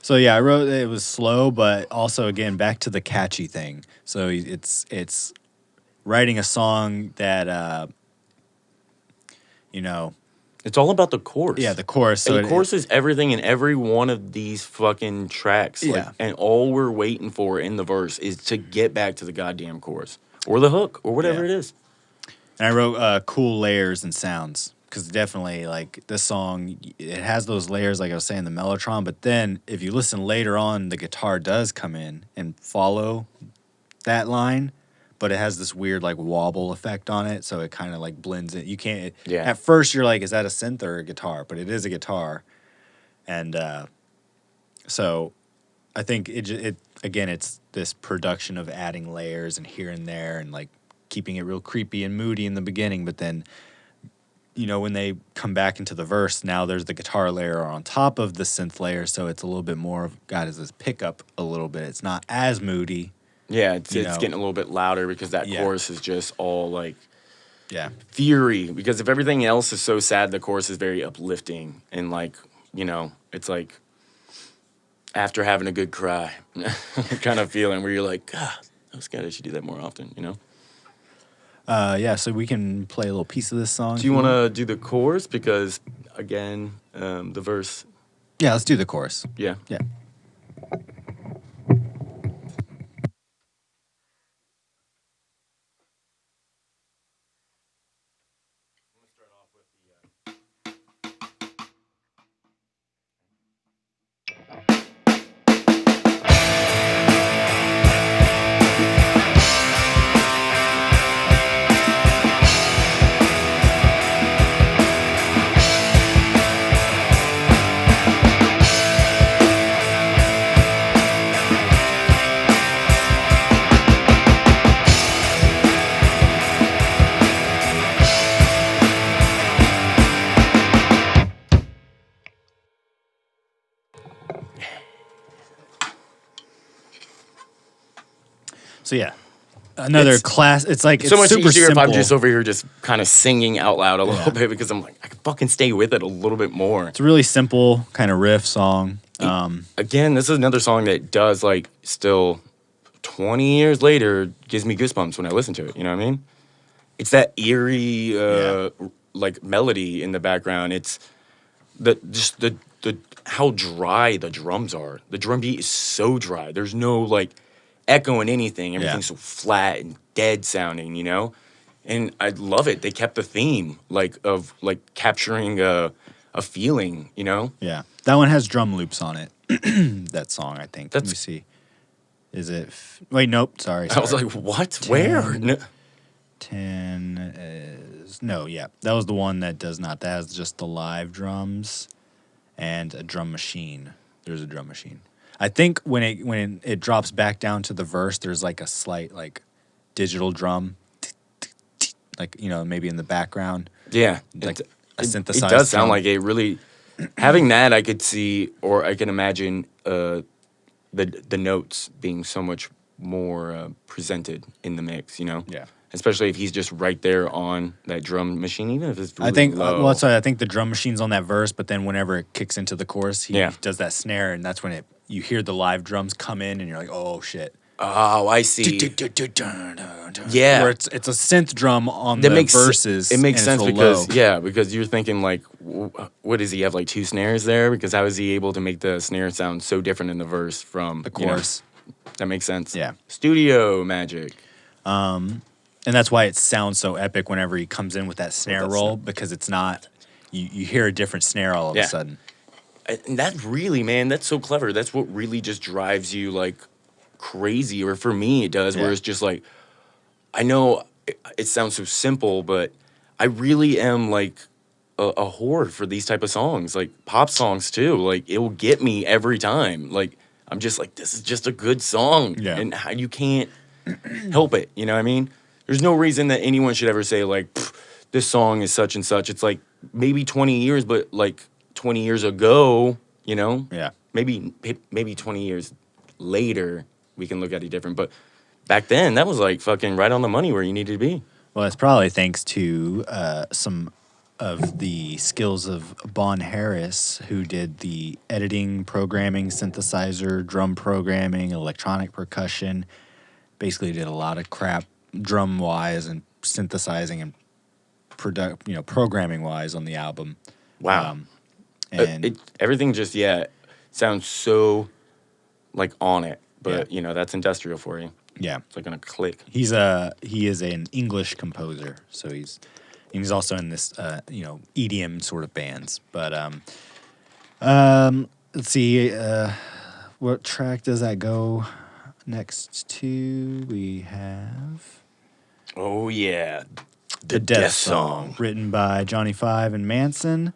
So yeah, I wrote it was slow, but also again back to the catchy thing. So it's writing a song that you know. It's all about the chorus. Yeah, the chorus. So the chorus is everything in every one of these fucking tracks. Yeah. Like, and all we're waiting for in the verse is to get back to the goddamn chorus. Or the hook, or whatever it is. And I wrote cool layers and sounds. Because definitely, like, this song, it has those layers, like I was saying, the mellotron. But then, if you listen later on, the guitar does come in and follow that line. But it has this weird like wobble effect on it, so it kind of like blends it. You can't. At first, you're like, "Is that a synth or a guitar?" But it is a guitar, and so I think it again. It's this production of adding layers and here and there, and like keeping it real creepy and moody in the beginning. But then, you know, when they come back into the verse, now there's the guitar layer on top of the synth layer, so it's a little bit more of is this pickup a little bit. It's not as moody. Yeah, it's getting a little bit louder because that chorus is just all like fury. Because if everything else is so sad, the chorus is very uplifting and like, you know, it's like after having a good cry kind of feeling where you're like, God, I was scared I should do that more often, you know? So we can play a little piece of this song. Do you want to do the chorus? Because again, the verse. Yeah, let's do the chorus. Yeah. Yeah. So yeah, another class. It's like so much super easier simple. if I'm just over here just kind of singing out loud a little bit because I'm like I can fucking stay with it a little bit more. It's a really simple kind of riff song. Again, this is another song that does like still 20 years later gives me goosebumps when I listen to it. You know what I mean? It's that eerie like melody in the background. It's the how dry the drums are. The drum beat is so dry. There's no like echoing anything. Everything's so flat and dead sounding, you know? And I love it. They kept the theme like of like capturing a feeling, you know? Yeah. That one has drum loops on it. That song, I think. Let me see. Is it wait, nope, sorry. I was like, what? 10, where? No. 10 is no, yeah. That was the one that does not. That has just the live drums and a drum machine. There's a drum machine. I think when it drops back down to the verse, there's like a slight like digital drum, like, you know, maybe in the background. Yeah, like a synthesized. It does drum. sound like it really. Having that, I could see or I can imagine the notes being so much more presented in the mix, you know? Yeah. Especially if he's just right there on that drum machine, even if it's really I think low. well, sorry, I think the drum machine's on that verse, but then whenever it kicks into the chorus, he Yeah. does that snare, and that's when you hear the live drums come in, and you're like, oh shit. Oh, I see. Yeah. Where it's a synth drum on the verses. It makes and sense it's real because low. because you're thinking like, what does he have, like 2 snares there? Because how is he able to make the snare sound so different in the verse from The chorus. That makes sense. Yeah. Studio magic. And that's why it sounds so epic whenever he comes in with that snare roll, because it's not you hear a different snare all of a sudden. And that really, man, that's so clever. That's what really just drives you like crazy, or for me it does, where it's just like, I know it sounds so simple, but I really am like a whore for these type of songs, like pop songs too. Like it will get me every time. Like I'm just like, this is just a good song, and you can't help it. You know what I mean? There's no reason that anyone should ever say like, this song is such and such. It's like maybe 20 years, but like 20 years ago, you know? Yeah. Maybe 20 years later, we can look at it different. But back then, that was like fucking right on the money where you needed to be. Well, it's probably thanks to some of the skills of Bon Harris, who did the editing, programming, synthesizer, drum programming, electronic percussion. Basically did a lot of crap drum-wise and synthesizing and programming-wise on the album. Wow. And everything just, sounds so like on it. But, that's industrial for you. Yeah. It's like on a click. He is an English composer, so he's also in this EDM sort of bands. But let's see, what track does that go next to? We have Oh yeah, the Death Song, written by Johnny Five and Manson.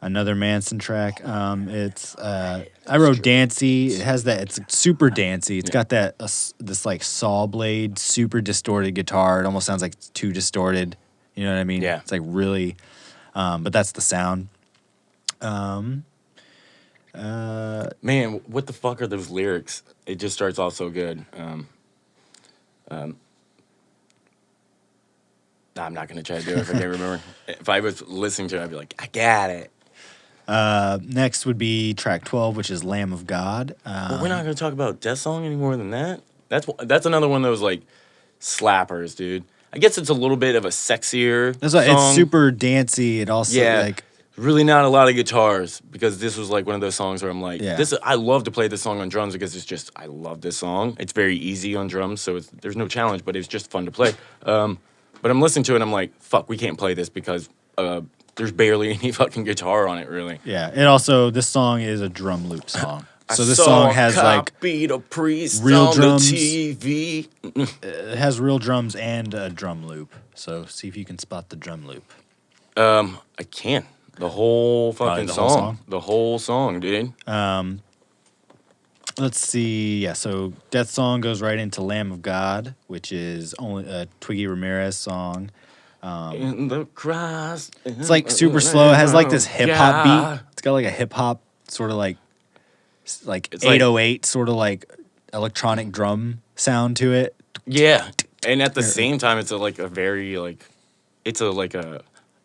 Another Manson track. It's I wrote dancey. It has that. It's super dancey. It's got that this like saw blade, super distorted guitar. It almost sounds like it's too distorted. You know what I mean? Yeah. It's like really, but that's the sound. Man, what the fuck are those lyrics? It just starts off so good. I'm not gonna try to do it if I can't remember. If I was listening to it, I'd be like, I got it. Next would be track 12, which is Lamb of God. But we're not gonna talk about Death Song any more than that. That's another one of those like slappers, dude. I guess it's a little bit of a sexier song. It's super dancey. It also like really not a lot of guitars, because this was like one of those songs where I'm like, I love to play this song on drums because it's just, I love this song. It's very easy on drums, so there's no challenge, but it's just fun to play. But I'm listening to it and I'm like, fuck, we can't play this because there's barely any fucking guitar on it, really. Yeah, and also this song is a drum loop song. So this song has like real drums. The TV. It has real drums and a drum loop. So see if you can spot the drum loop. I can. The whole fucking the whole song? The whole song, dude. Let's see. Yeah, so Death Song goes right into Lamb of God, which is only a Twiggy Ramirez song. In the cross. It's like super slow. It has like this hip hop beat. It's got like a hip hop sort of like it's 808 sort of like electronic drum sound to it. Yeah, and at the same time, it's a very like, it's a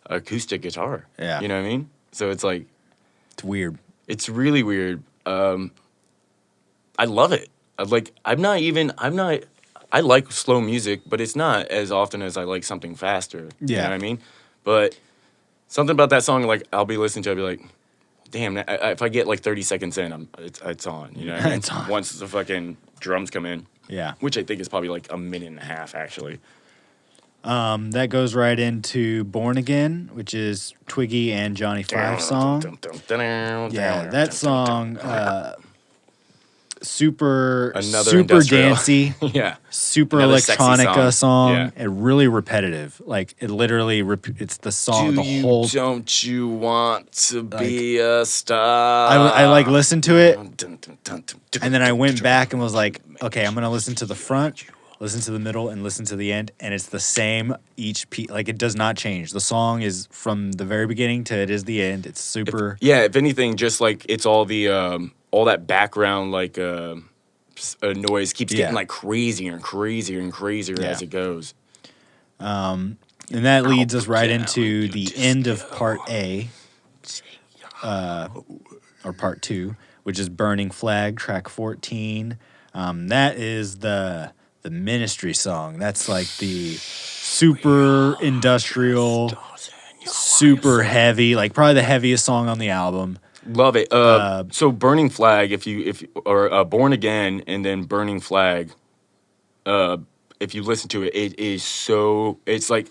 acoustic guitar. Yeah, you know what I mean. So it's like, it's weird. It's really weird. I love it. I like slow music, but it's not as often as I like something faster. Yeah. You know what I mean? But something about that song, like, I'll be listening to it, I'll be like, damn, if I get like 30 seconds in, it's on. You know what I mean? It's on. Once the fucking drums come in. Yeah. Which I think is probably like a minute and a half, actually. That goes right into Born Again, which is Twiggy and Johnny Five song. Yeah, that song, super dancey. Yeah. Super Another electronica song. Yeah. And really repetitive. Like, it literally, it's the song, Don't you want to be a star? I like listened to it, and then I went back and was like, okay, I'm going to listen to the front, listen to the middle, and listen to the end, and it's the same each piece. Like, it does not change. The song is from the very beginning to it is the end. It's super... If anything, just like it's all the all that background, like noise keeps getting like crazier and crazier and crazier as it goes. And that leads us right into the end of part A, or part 2, which is Burning Flag, track 14. That is the Ministry song. That's like the super industrial, super heavy, like probably the heaviest song on the album. Love it. So Burning Flag, or Born Again and then Burning Flag, if you listen to it, it's like,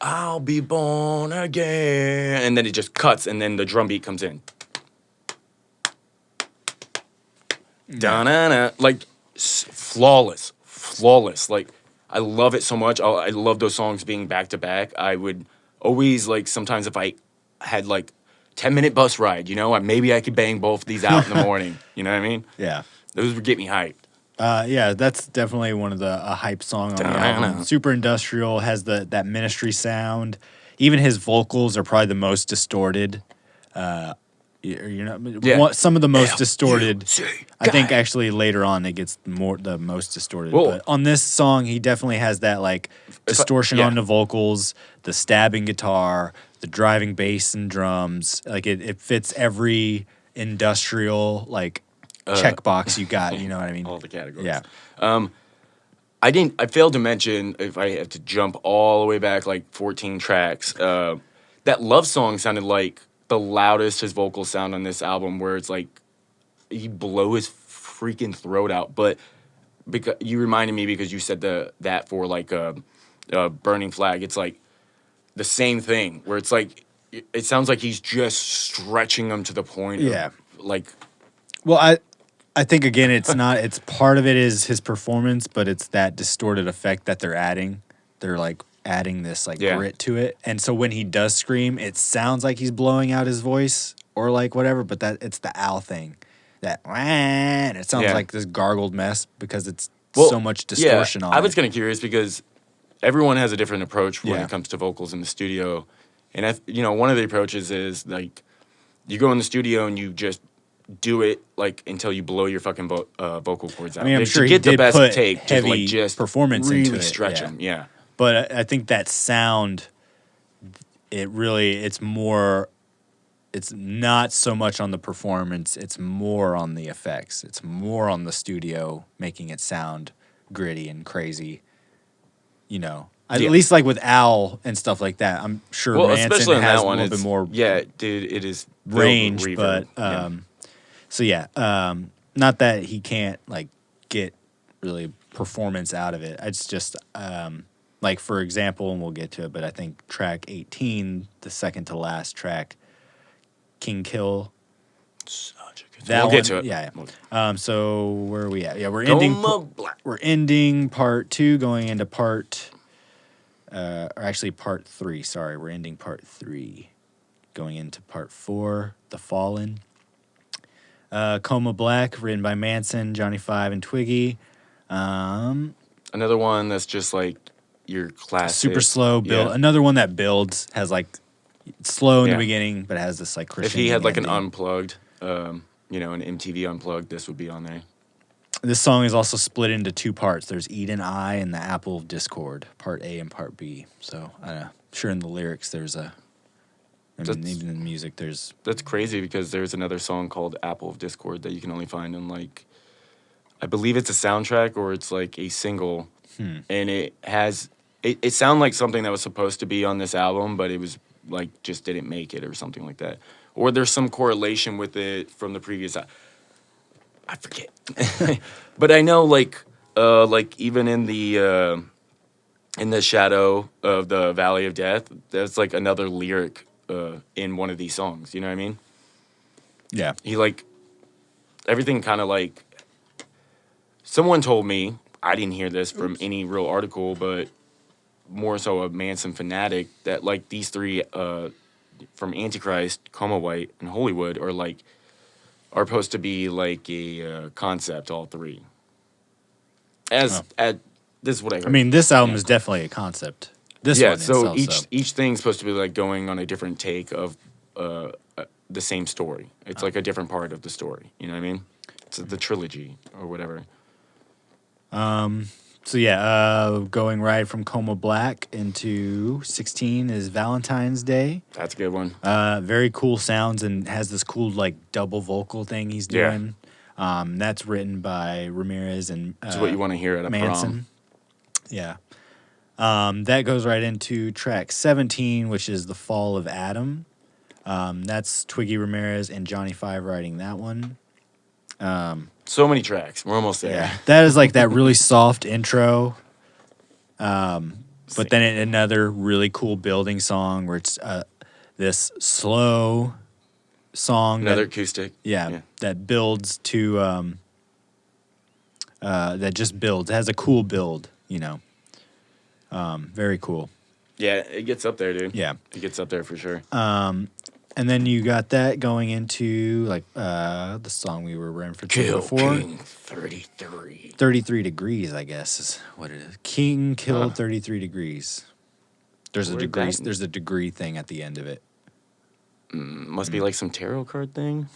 I'll be born again. And then it just cuts and then the drum beat comes in. Da-na-na. Like, flawless. Like, I love it so much. I love those songs being back to back. I would always, like, sometimes if I had, like, 10-minute bus ride, maybe I could bang both of these out in the morning. You know what I mean? Yeah. Those would get me hyped. Yeah, that's definitely one of a hype song on the album. Super industrial, has that Ministry sound. Even his vocals are probably the most distorted. Some of the most distorted. I think actually later on it gets the most distorted. Well, but on this song, he definitely has that like distortion on the vocals, the stabbing guitar, the driving bass and drums. Like it fits every industrial like checkbox you got. You know what I mean? All the categories. Yeah. I failed to mention, if I have to jump all the way back like 14 tracks, that Love Song sounded like the loudest his vocals sound on this album, where it's like he blow his freaking throat out. But because you reminded me, because you said that for like Burning Flag, it's like the same thing, where it's like it sounds like he's just stretching them to the point of, like, well, I think again it's not, it's part of it is his performance, but it's that distorted effect that they're adding. They're like adding this like grit to it. And so when he does scream, it sounds like he's blowing out his voice or like whatever, but that it's the owl thing. That and it sounds like this gargled mess because it's so much distortion on it. I was kind of curious because everyone has a different approach when it comes to vocals in the studio. And one of the approaches is like you go in the studio and you just do it like until you blow your fucking vocal cords out. I mean, I'm sure he get did the best put take, heavy just performance really into it, stretch them. Yeah. But I think that sound, it's not so much on the performance, it's more on the effects. It's more on the studio making it sound gritty and crazy. At least like with Owl and stuff like that. I'm sure Manson especially on has that one, a little bit more dude, it is range, reverb. But not that he can't like get really performance out of it. It's just like, for example, and we'll get to it, but I think track 18, the second to last track, King Kill. Such a good We'll get to it. Yeah. So where are we at? Yeah, we're ending part 2, going into part part 3. Sorry, we're ending part 3, going into part 4, The Fallen. Coma Black, written by Manson, Johnny Five, and Twiggy. Another one that's just like your classic. Super slow build. Yeah. Another one that builds, has like slow in the beginning, but has this like crescendo. If he had like ending. an unplugged, an MTV unplugged, this would be on there. This song is also split into 2 parts. There's Eden Eye and the Apple of Discord, part A and part B. So I'm sure in the lyrics there's even in the music there's. That's crazy because there's another song called Apple of Discord that you can only find on like, I believe it's a soundtrack or it's like a single, and it has it sounded like something that was supposed to be on this album, but it was like just didn't make it or something like that, or there's some correlation with it from the previous. I forget, but I know like even in the shadow of the Valley of Death, there's like another lyric in one of these songs. You know what I mean? Yeah. He like everything kind of like. Someone told me, I didn't hear this from any real article, but more so a Manson fanatic, that like these 3 from Antichrist, Coma White, and Hollywood are supposed to be like a concept, all 3. This is what I heard. I mean, this album is definitely a concept. This one so itself, each thing's supposed to be like going on a different take of the same story. It's like a different part of the story. You know what I mean? It's the trilogy or whatever. So yeah, going right from Coma Black into 16 is Valentine's Day. That's a good one. Very cool sounds and has this cool like double vocal thing he's doing. That's written by Ramirez and It's what you want to hear at a Manson. prom. Yeah. That goes right into track 17, which is The Fall of Adam. That's Twiggy Ramirez and Johnny Five writing that one. So many tracks. We're almost there. Yeah, that is like that really soft intro. But then another really cool building song where it's this slow song. Another acoustic. Yeah, that builds to, that just builds. It has a cool build, you know. Very cool. Yeah, it gets up there, dude. Yeah. It gets up there for sure. And then you got that going into like the song we were referencing Kill before. King 33. 33 degrees, I guess, is what it is. King killed 33 degrees. There's a degree. There's a degree thing at the end of it. Must be like some tarot card thing.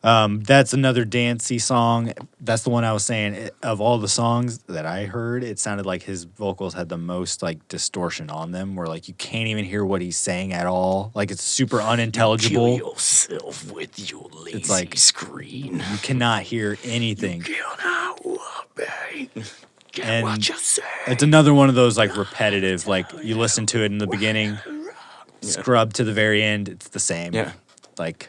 That's another dancey song. That's the one I was saying. Of all the songs that I heard, it sounded like his vocals had the most like distortion on them, where like you can't even hear what he's saying at all. Like it's super unintelligible. Kill yourself with your lazy It's like screen. You cannot hear anything. Cannot obey. Get And what you say. it's another one of those like repetitive. Like you listen to it in the beginning, scrub to the very end. It's the same. Yeah. Like.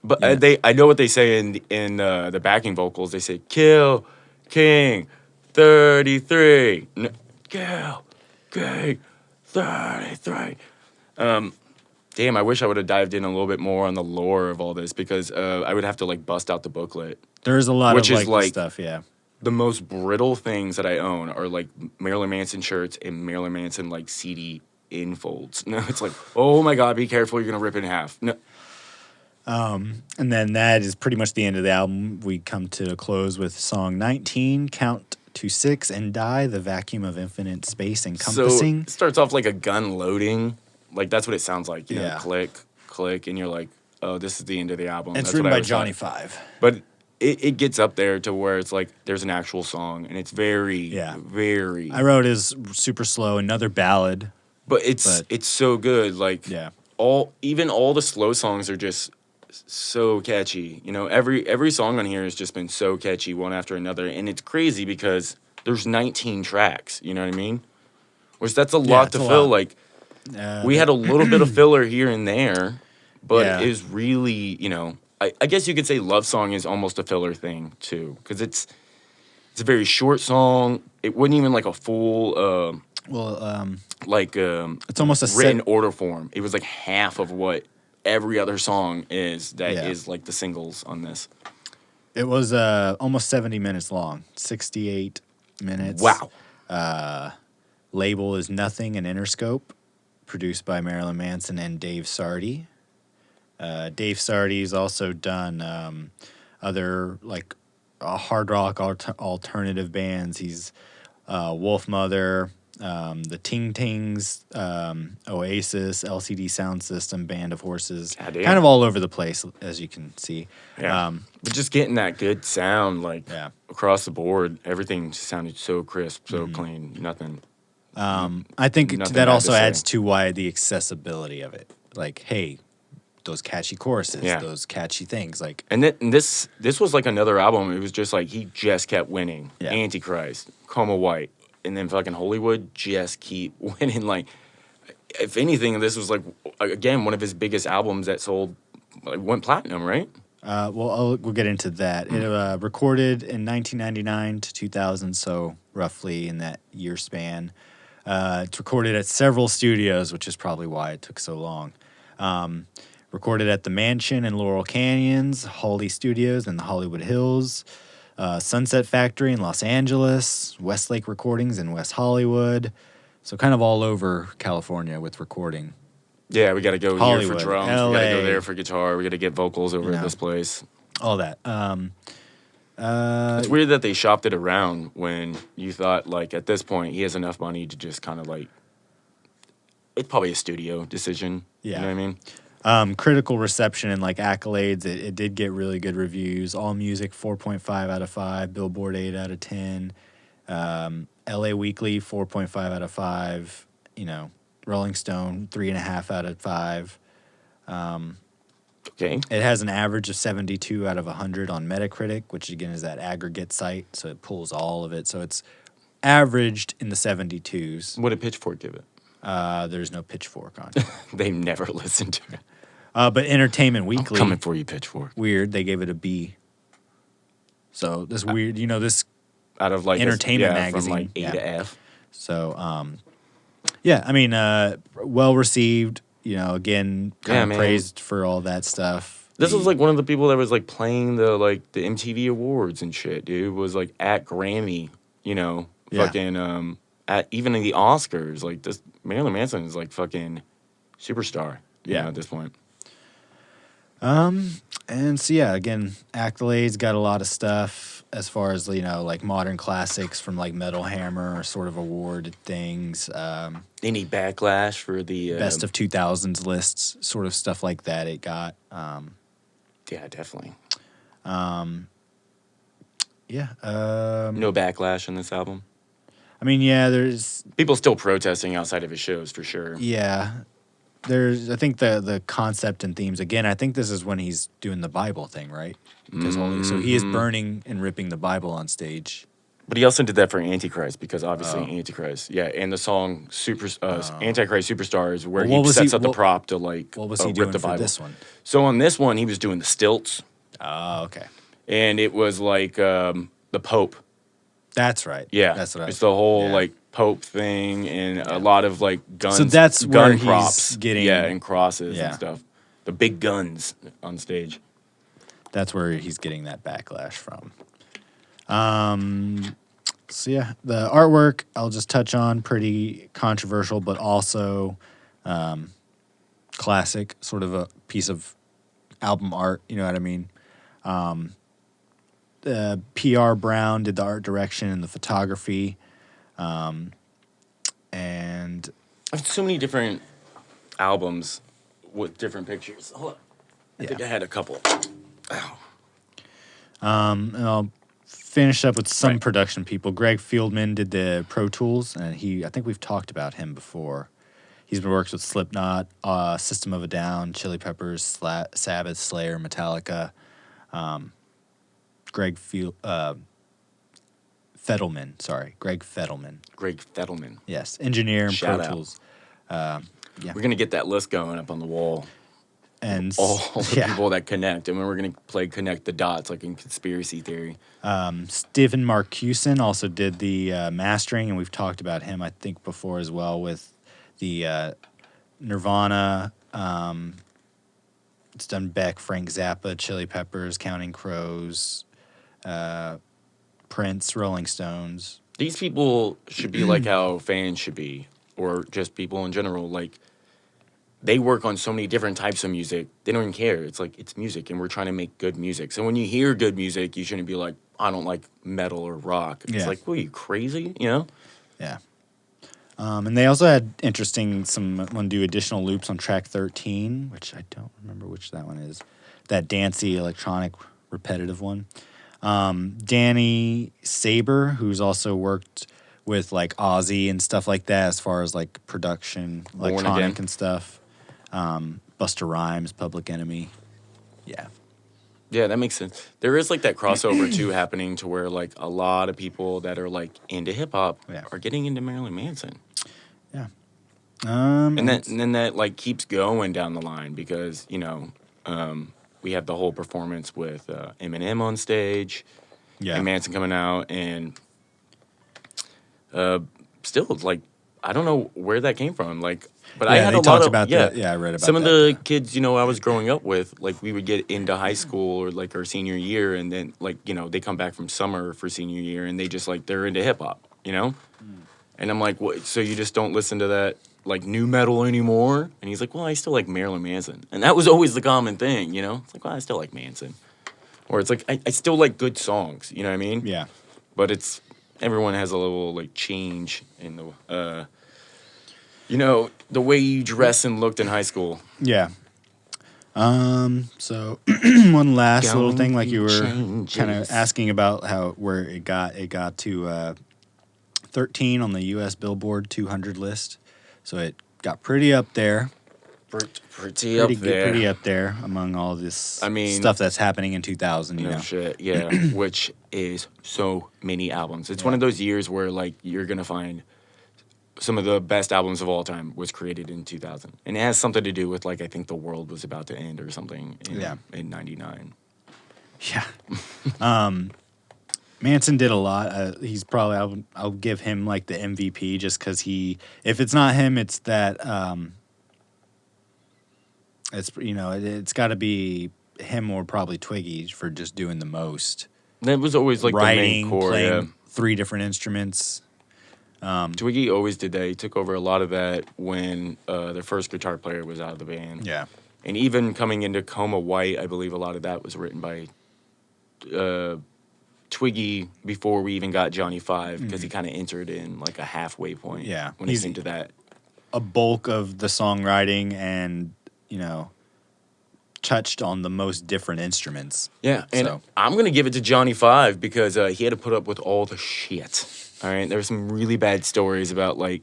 But I know what they say in the backing vocals. They say "Kill King 33." No, Kill King 33. Damn, I wish I would have dived in a little bit more on the lore of all this because I would have to like bust out the booklet. There's a lot Which of is like like stuff. Yeah. The most brittle things that I own are like Marilyn Manson shirts and Marilyn Manson like CD infolds. No, it's like, oh my God, be careful, you're gonna rip it in half. No. And then that is pretty much the end of the album. We come to a close with song 19, Count to 6 and Die, the vacuum of infinite space encompassing. So it starts off like a gun loading. Like that's what it sounds like. You know, Yeah. click, click, and you're like, oh, this is the end of the album. It's That's written what I by always Johnny thought. Five. But it gets up there to where it's like there's an actual song and it's very, very. I wrote is super slow, another ballad. But it's so good. Like even all the slow songs are just so catchy. You know, every song on here has just been so catchy one after another, and it's crazy because there's 19 tracks. You know what I mean? Which that's a lot to fill. Like we had a little bit of filler here and there, but it was really, you know, I guess you could say Love Song is almost a filler thing too, because it's a very short song. It wasn't even like a full it's almost a written order form. It was like half of what every other song is is like the singles on this. It was almost 70 minutes long, 68 minutes. Wow. Label is Nothing and Interscope, produced by Marilyn Manson and Dave Sardy. Dave Sardy's also done other like hard rock alternative bands. He's Wolf Mother, the Ting Tings, Oasis, LCD Sound System, Band of Horses, kind of all over the place, as you can see. Yeah. But just getting that good sound, like across the board, everything just sounded so crisp, so clean, nothing. I think that also adds to why the accessibility of it. Like, hey, those catchy choruses, those catchy things, like. And this was like another album. It was just like he just kept winning. Yeah. Antichrist, Coma White. And then fucking Hollywood just keep winning. Like, if anything, this was like again one of his biggest albums that sold, like, went platinum, right? We'll get into that. It recorded in 1999 to 2000, so roughly in that year span. It's recorded at several studios, which is probably why it took so long. Recorded at the Mansion in Laurel Canyons, Holly Studios in the Hollywood Hills. Sunset Factory in Los Angeles, Westlake Recordings in West Hollywood. So kind of all over California with recording. Yeah, we got to go Hollywood, here for drums. LA. We got to go there for guitar. We got to get vocals over at this place. All that. It's weird that they shopped it around when you thought, like, at this point, he has enough money to just kind of, like, it's probably a studio decision. Yeah. You know what I mean? Critical reception and like accolades, it did get really good reviews. All Music 4.5 out of 5, Billboard 8 out of 10, LA Weekly 4.5 out of 5, Rolling Stone 3.5 out of 5. Okay. It has an average of 72 out of 100 on Metacritic, which again is that aggregate site, so it pulls all of it. So it's averaged in the 72s. What did Pitchfork give it? There's no Pitchfork on it. They never listened to it. But Entertainment Weekly, I'm coming for you, Pitchfork. weird, they gave it a B. So this weird, this out of like entertainment magazine, from like A to F. So well received. Again, kind of praised for all that stuff. This was like one of the people that was like playing the MTV Awards and shit, dude. Was like at Grammy, fucking at even in the Oscars. Like this Marilyn Manson is like fucking superstar. At this point. And so again, accolades, got a lot of stuff as far as like modern classics from like Metal Hammer sort of awarded things. Any backlash for the best of 2000s lists, sort of stuff like that. It got. Yeah, definitely. No backlash on this album. I mean, there's people still protesting outside of his shows for sure. Yeah. I think the concept and themes, again, I think this is when he's doing the Bible thing, right? Because so he is burning and ripping the Bible on stage. But he also did that for Antichrist, because obviously Antichrist. Yeah, and the song Antichrist Superstar is where he sets up the prop to what was he doing for this one? So on this one, he was doing the stilts. Oh, okay. And it was like the Pope. That's right. Yeah. That's what it's the whole Pope thing and a lot of guns. So that's gun where props. He's getting and crosses and stuff. The big guns on stage. That's where he's getting that backlash from. So the artwork I'll just touch on, pretty controversial, but also classic, sort of a piece of album art. You know what I mean? PR Brown did the art direction and the photography. And so many different albums with different pictures. Hold on. I think I had a couple. Ow. And I'll finish up with some production people. Greg Fieldman did the Pro Tools, and I think we've talked about him before. He's been worked with Slipknot, System of a Down, Chili Peppers, Sabbath, Slayer, Metallica. Greg Fettelman. Greg Fettelman. Yes, engineer and Pro Tools. We're gonna get that list going up on the wall. And all the people that connect, and we're gonna play connect the dots like in conspiracy theory. Stephen Marcuson also did the mastering, and we've talked about him I think before as well with the Nirvana. It's done Beck, Frank Zappa, Chili Peppers, Counting Crows, Prince, Rolling Stones. These people should be like how fans should be, or just people in general. Like, they work on so many different types of music. They don't even care. It's like, it's music, and we're trying to make good music. So when you hear good music, you shouldn't be like, I don't like metal or rock. It's like, well, you crazy? Yeah. And they also had want to do additional loops on track 13, which I don't remember which that one is. That dancey, electronic, repetitive one. Danny Saber, who's also worked with like Ozzy and stuff like that as far as like production, electronic and stuff. Busta Rhymes, Public Enemy. Yeah, that makes sense. There is like that crossover too happening to where like a lot of people that are like into hip hop are getting into Marilyn Manson. Yeah. And then that like keeps going down the line because, we have the whole performance with Eminem on stage. Yeah. And Manson coming out, and still like I don't know where that came from. Like, but I had a lot of I read about some of the kids I was growing up with. Like, we would get into high school or like our senior year, and then like they come back from summer for senior year, and they just like they're into hip hop, And I'm like, what? So you just don't listen to that like new metal anymore? And he's like, well, I still like Marilyn Manson, and that was always the common thing, It's like, well, I still like Manson, or it's like I still like good songs, you know what I mean? Yeah. But it's everyone has a little like change in the the way you dress and looked in high school. Yeah. So one last little thing, like you were Changes. kind of asking about where it got to 13 on the U.S. Billboard 200 list. So it got pretty up there. Pretty up there. Pretty up there among all this stuff that's happening in 2000, you know. Shit, yeah. Which is so many albums. It's one of those years where, like, you're going to find some of the best albums of all time was created in 2000. And it has something to do with, like, I think the world was about to end or something in 99. Yeah. Manson did a lot. He's probably, I'll give him, like, the MVP just because if it's not him, it's that... it's got to be him or probably Twiggy for just doing the most. That was always like writing, the main core. Playing 3 different instruments. Twiggy always did that. He took over a lot of that when their first guitar player was out of the band. Yeah, and even coming into Coma White, I believe a lot of that was written by Twiggy before we even got Johnny Five because he kind of entered in like a halfway point. Yeah, when he came to that. A bulk of the songwriting and touched on the most different instruments. Yeah, and I'm going to give it to Johnny Five because he had to put up with all the shit. All right, there were some really bad stories about, like,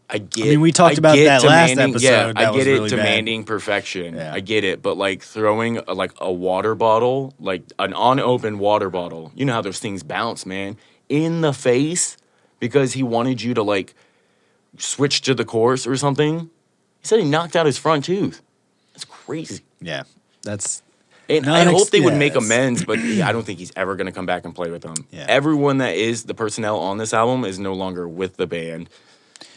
we talked about that last episode. Yeah, I get it, really demanding perfection. Yeah. I get it, but, like, throwing, a water bottle, like, an unopened water bottle, you know how those things bounce, man, in the face because he wanted you to, like, switch to the chorus or something. He said he knocked out his front tooth. That's crazy. Yeah, that's... And I hope they would make amends, but I don't think he's ever going to come back and play with them. Yeah. Everyone that is the personnel on this album is no longer with the band.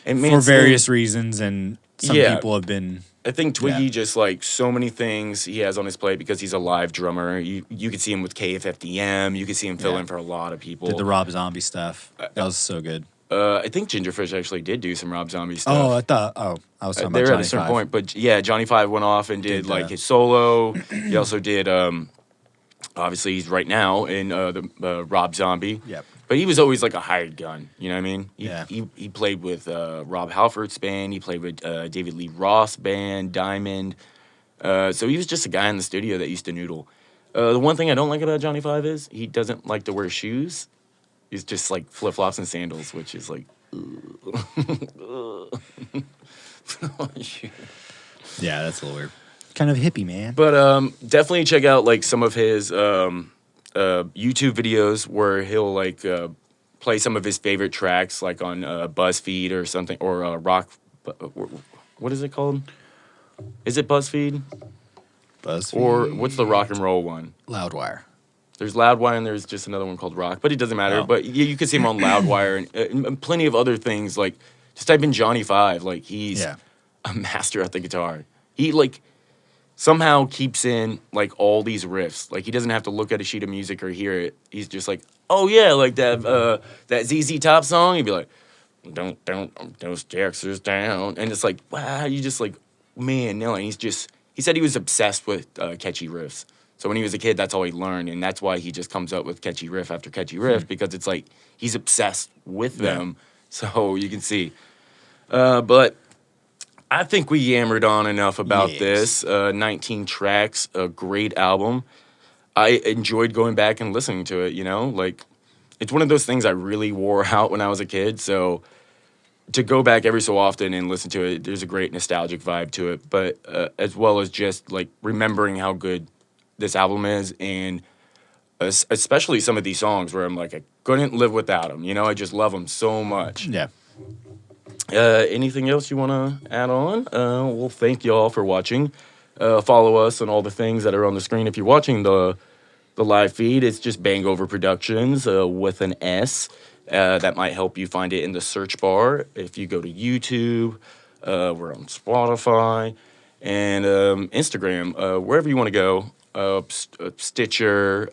And for various reasons, and some people have been... I think Twiggy just, like, so many things he has on his plate because he's a live drummer. You could see him with KFFDM. You could see him fill in for a lot of people. Did the Rob Zombie stuff. That was so good. I think Gingerfish actually did do some Rob Zombie stuff. Oh, I was talking about they're Johnny at a certain 5. point, but yeah, Johnny Five went off and did like his solo. He also did, obviously he's right now in the Rob Zombie. Yep. But he was always like a hired gun. You know what I mean? Yeah. He played with Rob Halford's band. He played with David Lee Roth's band, Diamond. So he was just a guy in the studio that used to noodle. The one thing I don't like about Johnny Five is he doesn't like to wear shoes. He's just like flip-flops and sandals, which is like... Yeah, that's a little weird. Kind of hippie, man. But definitely check out like some of his YouTube videos where he'll like play some of his favorite tracks, like on BuzzFeed or something, or Rock... What is it called? Is it BuzzFeed? BuzzFeed. Or what's the rock and roll one? Loudwire. There's Loudwire and there's just another one called Rock, but it doesn't matter. Oh. But you can see him on Loudwire and plenty of other things. Like, just type in Johnny Five. Like, he's a master at the guitar. He, like, somehow keeps in, like, all these riffs. Like, he doesn't have to look at a sheet of music or hear it. He's just like, oh, yeah, like that ZZ Top song. He'd be like, don't, those Jacksers down. And it's like, wow, you just, like, man, no. And he said he was obsessed with catchy riffs. So when he was a kid, that's all he learned, and that's why he just comes up with catchy riff after catchy riff, because it's like he's obsessed with them. So you can see. But I think we yammered on enough about this. 19 tracks, a great album. I enjoyed going back and listening to it, you know? Like, it's one of those things I really wore out when I was a kid, so to go back every so often and listen to it, there's a great nostalgic vibe to it, but as well as just, like, remembering how good this album is, and especially some of these songs where I'm like, I couldn't live without them. You know, I just love them so much. Yeah. Anything else you want to add on? Well, thank you all for watching. Follow us on all the things that are on the screen. If you're watching the live feed, it's just BANGover Productions with an S. That might help you find it in the search bar. If you go to YouTube, we're on Spotify and Instagram, wherever you want to go. Stitcher,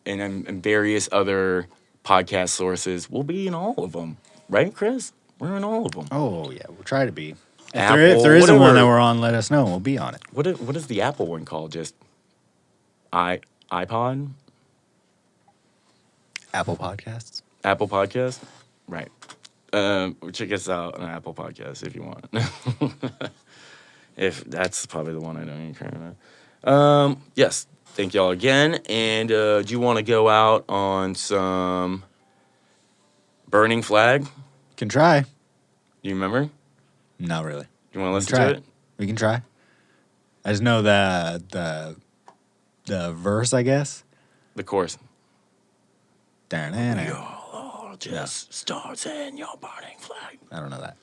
and various other podcast sources. We'll be in all of them. Right, Chris? We're in all of them. Oh, yeah. We'll try to be. Apple, if there isn't whatever. one that we're on, let us know. We'll be on it. What is the Apple one called? Just iPod? Apple Podcasts? Apple Podcast? Right. Check us out on Apple Podcasts if you want. If that's probably the one I don't even care about. Yes, thank y'all again. And do you want to go out on some Burning Flag? Can try. Do you remember? Not really. You want to listen to it? We can try. I just know the verse, I guess. The chorus. We all just stars in your burning flag. I don't know that.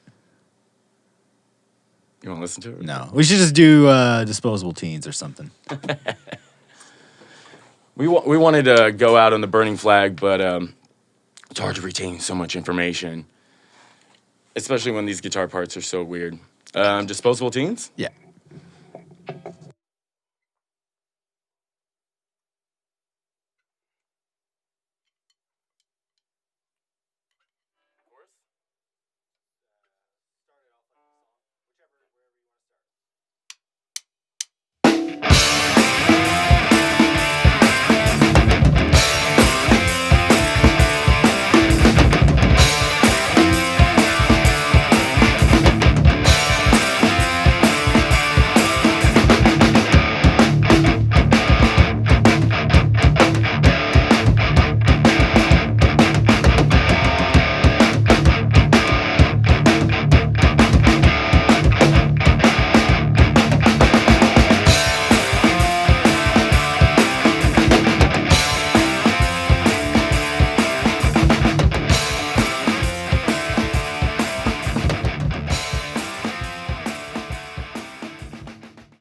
You want to listen to it? No. We should just do Disposable Teens or something. We wanted to go out on the burning flag, but it's hard to retain so much information, especially when these guitar parts are so weird. Disposable Teens? Yeah.